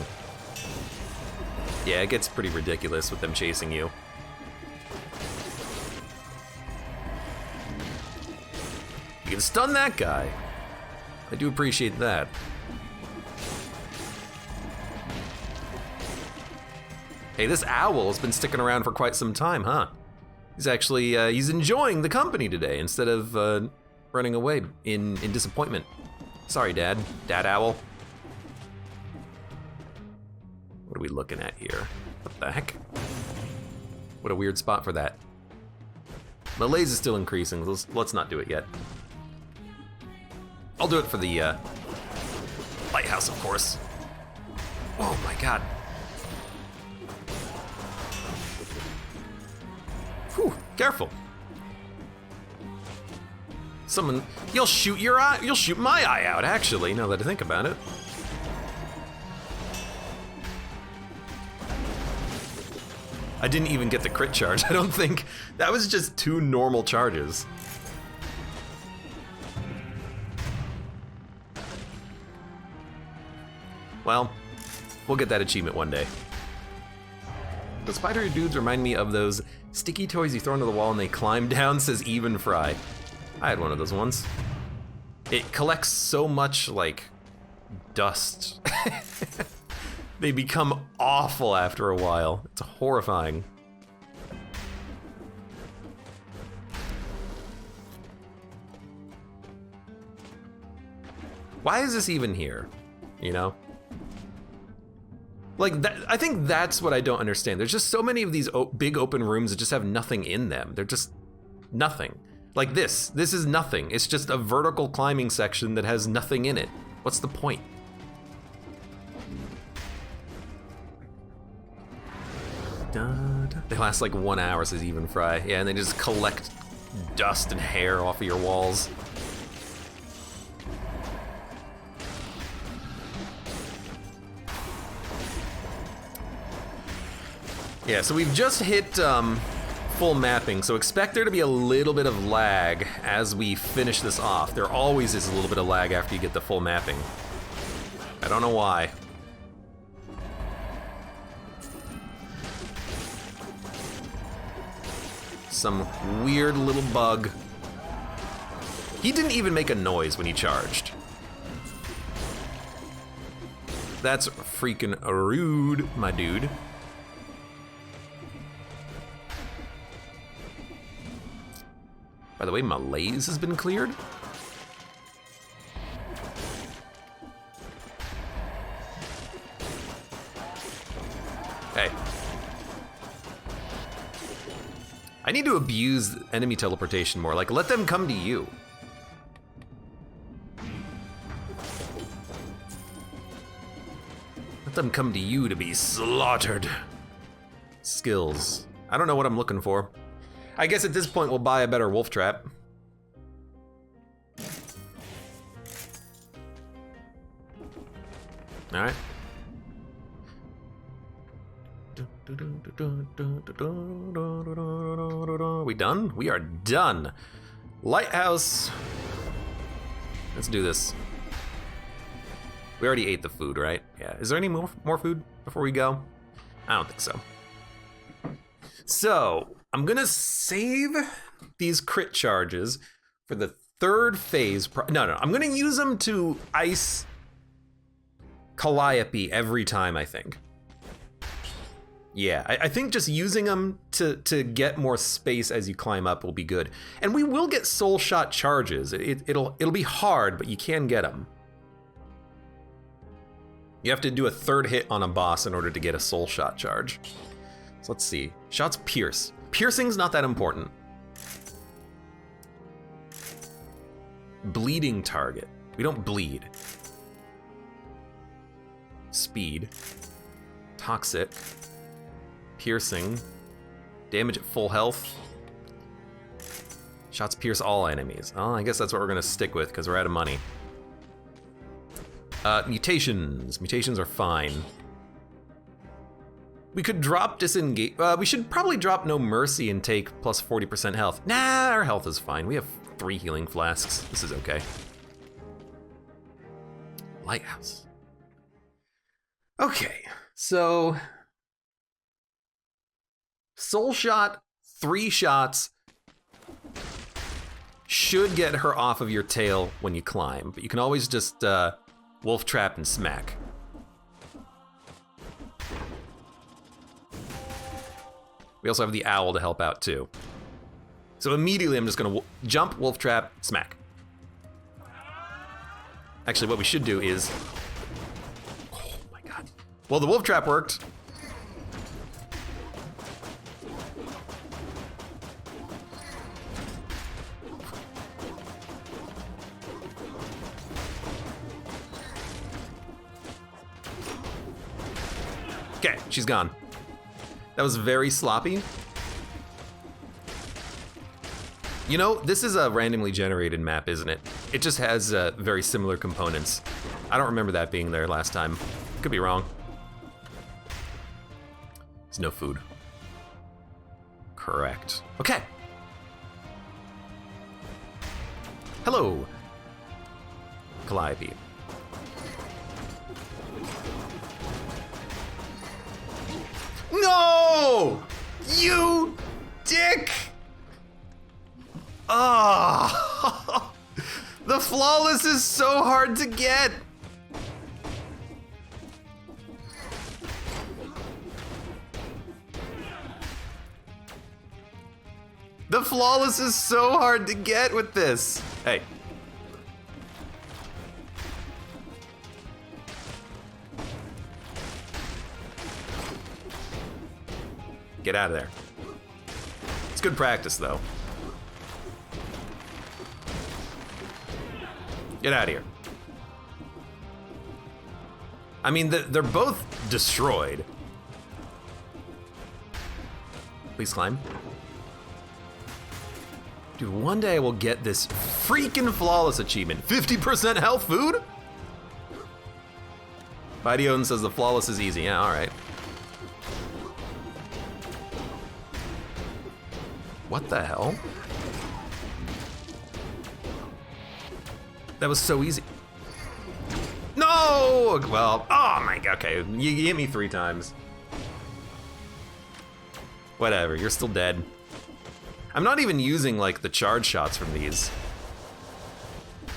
Yeah, it gets pretty ridiculous with them chasing you. You can stun that guy. I do appreciate that. Hey, this owl has been sticking around for quite some time, huh? He's actually, he's enjoying the company today instead of running away in disappointment. Sorry, Dad. Dad Owl. What are we looking at here? What the heck? What a weird spot for that. Malaise is still increasing. Let's not do it yet. I'll do it for the Lighthouse, of course. Oh my god. Whew, careful. Someone, you'll shoot your eye, you'll shoot my eye out, actually, now that I think about it. I didn't even get the crit charge, I don't think. That was just 2 normal charges. Well, we'll get that achievement one day. The spider dudes remind me of those sticky toys you throw into the wall and they climb down, says Even Fry. I had one of those ones. It collects so much, like, dust. They become awful after a while. It's horrifying. Why is this even here? You know? Like, that, I think that's what I don't understand. There's just so many of these big open rooms that just have nothing in them. They're just nothing. Like this. This is nothing. It's just a vertical climbing section that has nothing in it. What's the point? They last like 1 hour, says Even Fry. Yeah, and they just collect dust and hair off of your walls. Yeah, so we've just hit full mapping, so expect there to be a little bit of lag as we finish this off. There always is a little bit of lag after you get the full mapping. I don't know why. Some weird little bug. He didn't even make a noise when he charged. That's freaking rude, my dude. By the way, Malaise has been cleared. Hey. I need to abuse enemy teleportation more. Like, let them come to you. Let them come to you to be slaughtered. Skills. I don't know what I'm looking for. I guess at this point we'll buy a better wolf trap. All right. We done? We are done. Lighthouse. Let's do this. We already ate the food, right? Yeah. Is there any more food before we go? I don't think so. So, I'm gonna save these crit charges for the third phase. No, I'm gonna use them to ice Calliope every time, I think. Yeah, I think just using them to get more space as you climb up will be good. And we will get soul shot charges. It'll be hard, but you can get them. You have to do a third hit on a boss in order to get a soul shot charge. So let's see. Shots pierce. Piercing's not that important. Bleeding target. We don't bleed. Speed. Toxic. Piercing. Damage at full health. Shots pierce all enemies. Oh, I guess that's what we're gonna stick with because we're out of money. Mutations. Mutations are fine. We could drop disengage. We should probably drop No Mercy and take plus 40% health. Nah, our health is fine. We have 3 healing flasks. This is okay. Lighthouse. Okay, so soul shot, 3 shots should get her off of your tail when you climb, but you can always just wolf trap and smack. We also have the owl to help out too. So immediately I'm just gonna jump, wolf trap, smack. Actually, what we should do is, oh my God. Well, the wolf trap worked. Okay, she's gone. That was very sloppy. You know, this is a randomly generated map, isn't it? It just has very similar components. I don't remember that being there last time. Could be wrong. There's no food. Correct. Okay. Hello, Calliope. No! You dick! Ah! The flawless is so hard to get! The flawless is so hard to get with this. Hey. Get out of there. It's good practice, though. Get out of here. I mean, they're both destroyed. Please climb. Dude, one day I will get this freaking flawless achievement. 50% health food? Bidyon says the flawless is easy. Yeah, all right. What the hell? That was so easy. No! Well, oh my god, okay. You hit me 3 times. Whatever, you're still dead. I'm not even using like the charge shots from these,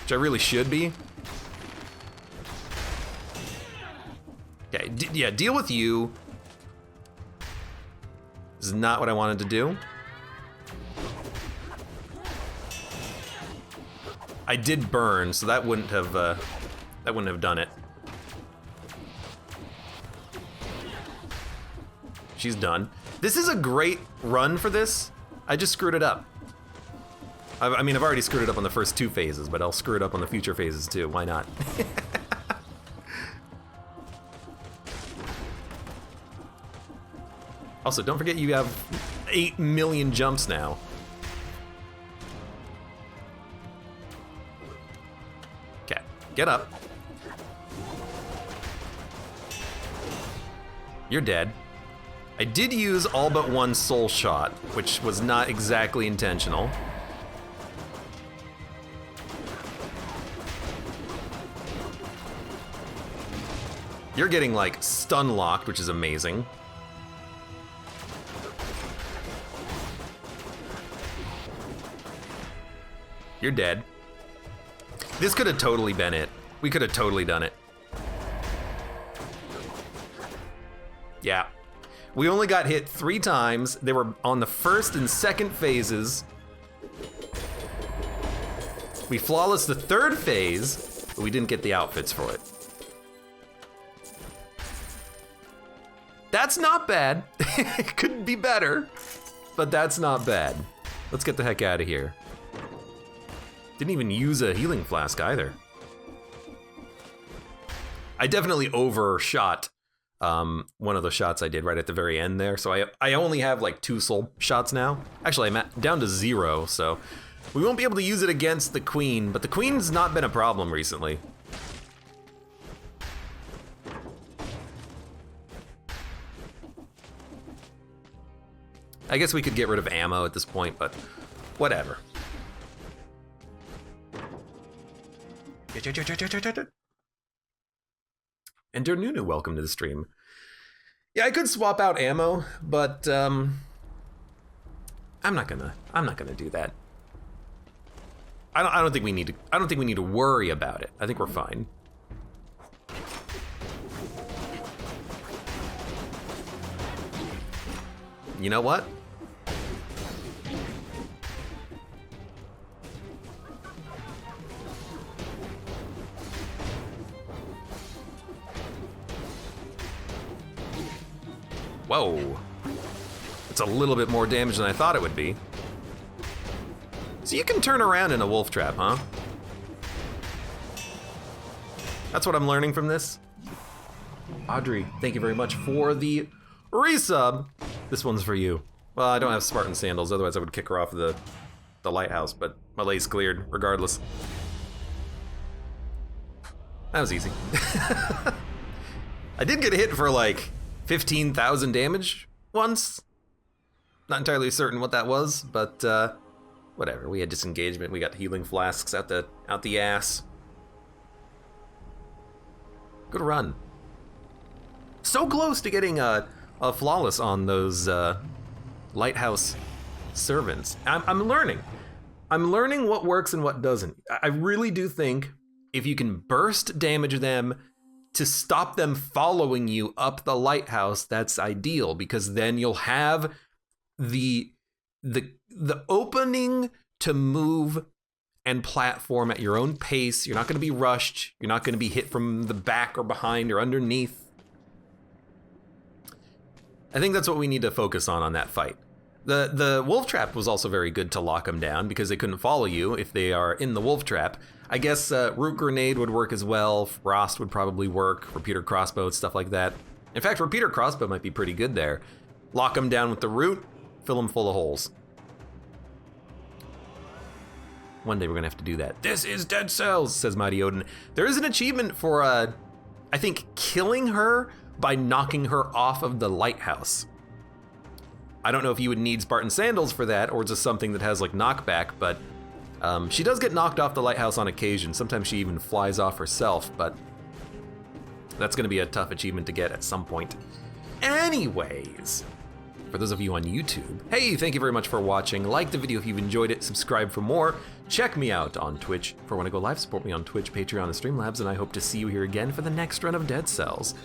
which I really should be. Okay, yeah, deal with you. This is not what I wanted to do. I did burn, so that wouldn't have done it. She's done. This is a great run for this. I just screwed it up. I mean, I've already screwed it up on the first 2 phases, but I'll screw it up on the future phases too. Why not? Also, don't forget you have 8 million jumps now. Okay, get up. You're dead. I did use all but 1 soul shot, which was not exactly intentional. You're getting like stun locked, which is amazing. You're dead. This could have totally been it. We could have totally done it. Yeah. We only got hit 3 times. They were on the first and second phases. We flawless the 3rd phase, but we didn't get the outfits for it. That's not bad. It could be better, but that's not bad. Let's get the heck out of here. Didn't even use a healing flask either. I definitely overshot one of the shots I did right at the very end there. So I only have like 2 soul shots now. Actually, I'm down to 0, so we won't be able to use it against the queen, but the queen's not been a problem recently. I guess we could get rid of ammo at this point, but whatever. And dear Nunu, welcome to the stream. Yeah, I could swap out ammo, but I'm not gonna do that. I don't think we need to worry about it. I think we're fine. You know what? Whoa. It's a little bit more damage than I thought it would be. So you can turn around in a wolf trap, huh? That's what I'm learning from this. Audrey, thank you very much for the resub. This one's for you. Well, I don't have Spartan sandals, otherwise I would kick her off the lighthouse, but my lay's cleared regardless. That was easy. I did get hit for like 15,000 damage once. Not entirely certain what that was, but whatever. We had disengagement. We got healing flasks out the ass. Good run. So close to getting a flawless on those Lighthouse servants. I'm learning. I'm learning what works and what doesn't. I really do think if you can burst damage them to stop them following you up the lighthouse, that's ideal, because then you'll have the opening to move and platform at your own pace. You're not going to be rushed. You're not going to be hit from the back or behind or underneath. I think that's what we need to focus on that fight. The wolf trap was also very good to lock them down because they couldn't follow you if they are in the wolf trap. I guess root grenade would work as well. Frost would probably work. Repeater crossbow, stuff like that. In fact, repeater crossbow might be pretty good there. Lock them down with the root, fill them full of holes. One day we're gonna have to do that. This is Dead Cells, says Mighty Odin. There is an achievement for, I think, killing her by knocking her off of the lighthouse. I don't know if you would need Spartan sandals for that, or just something that has like knockback, but she does get knocked off the lighthouse on occasion. Sometimes she even flies off herself, but that's gonna be a tough achievement to get at some point. Anyways, for those of you on YouTube, hey, thank you very much for watching. Like the video if you've enjoyed it, subscribe for more. Check me out on Twitch for when I go live, support me on Twitch, Patreon, and Streamlabs, and I hope to see you here again for the next run of Dead Cells.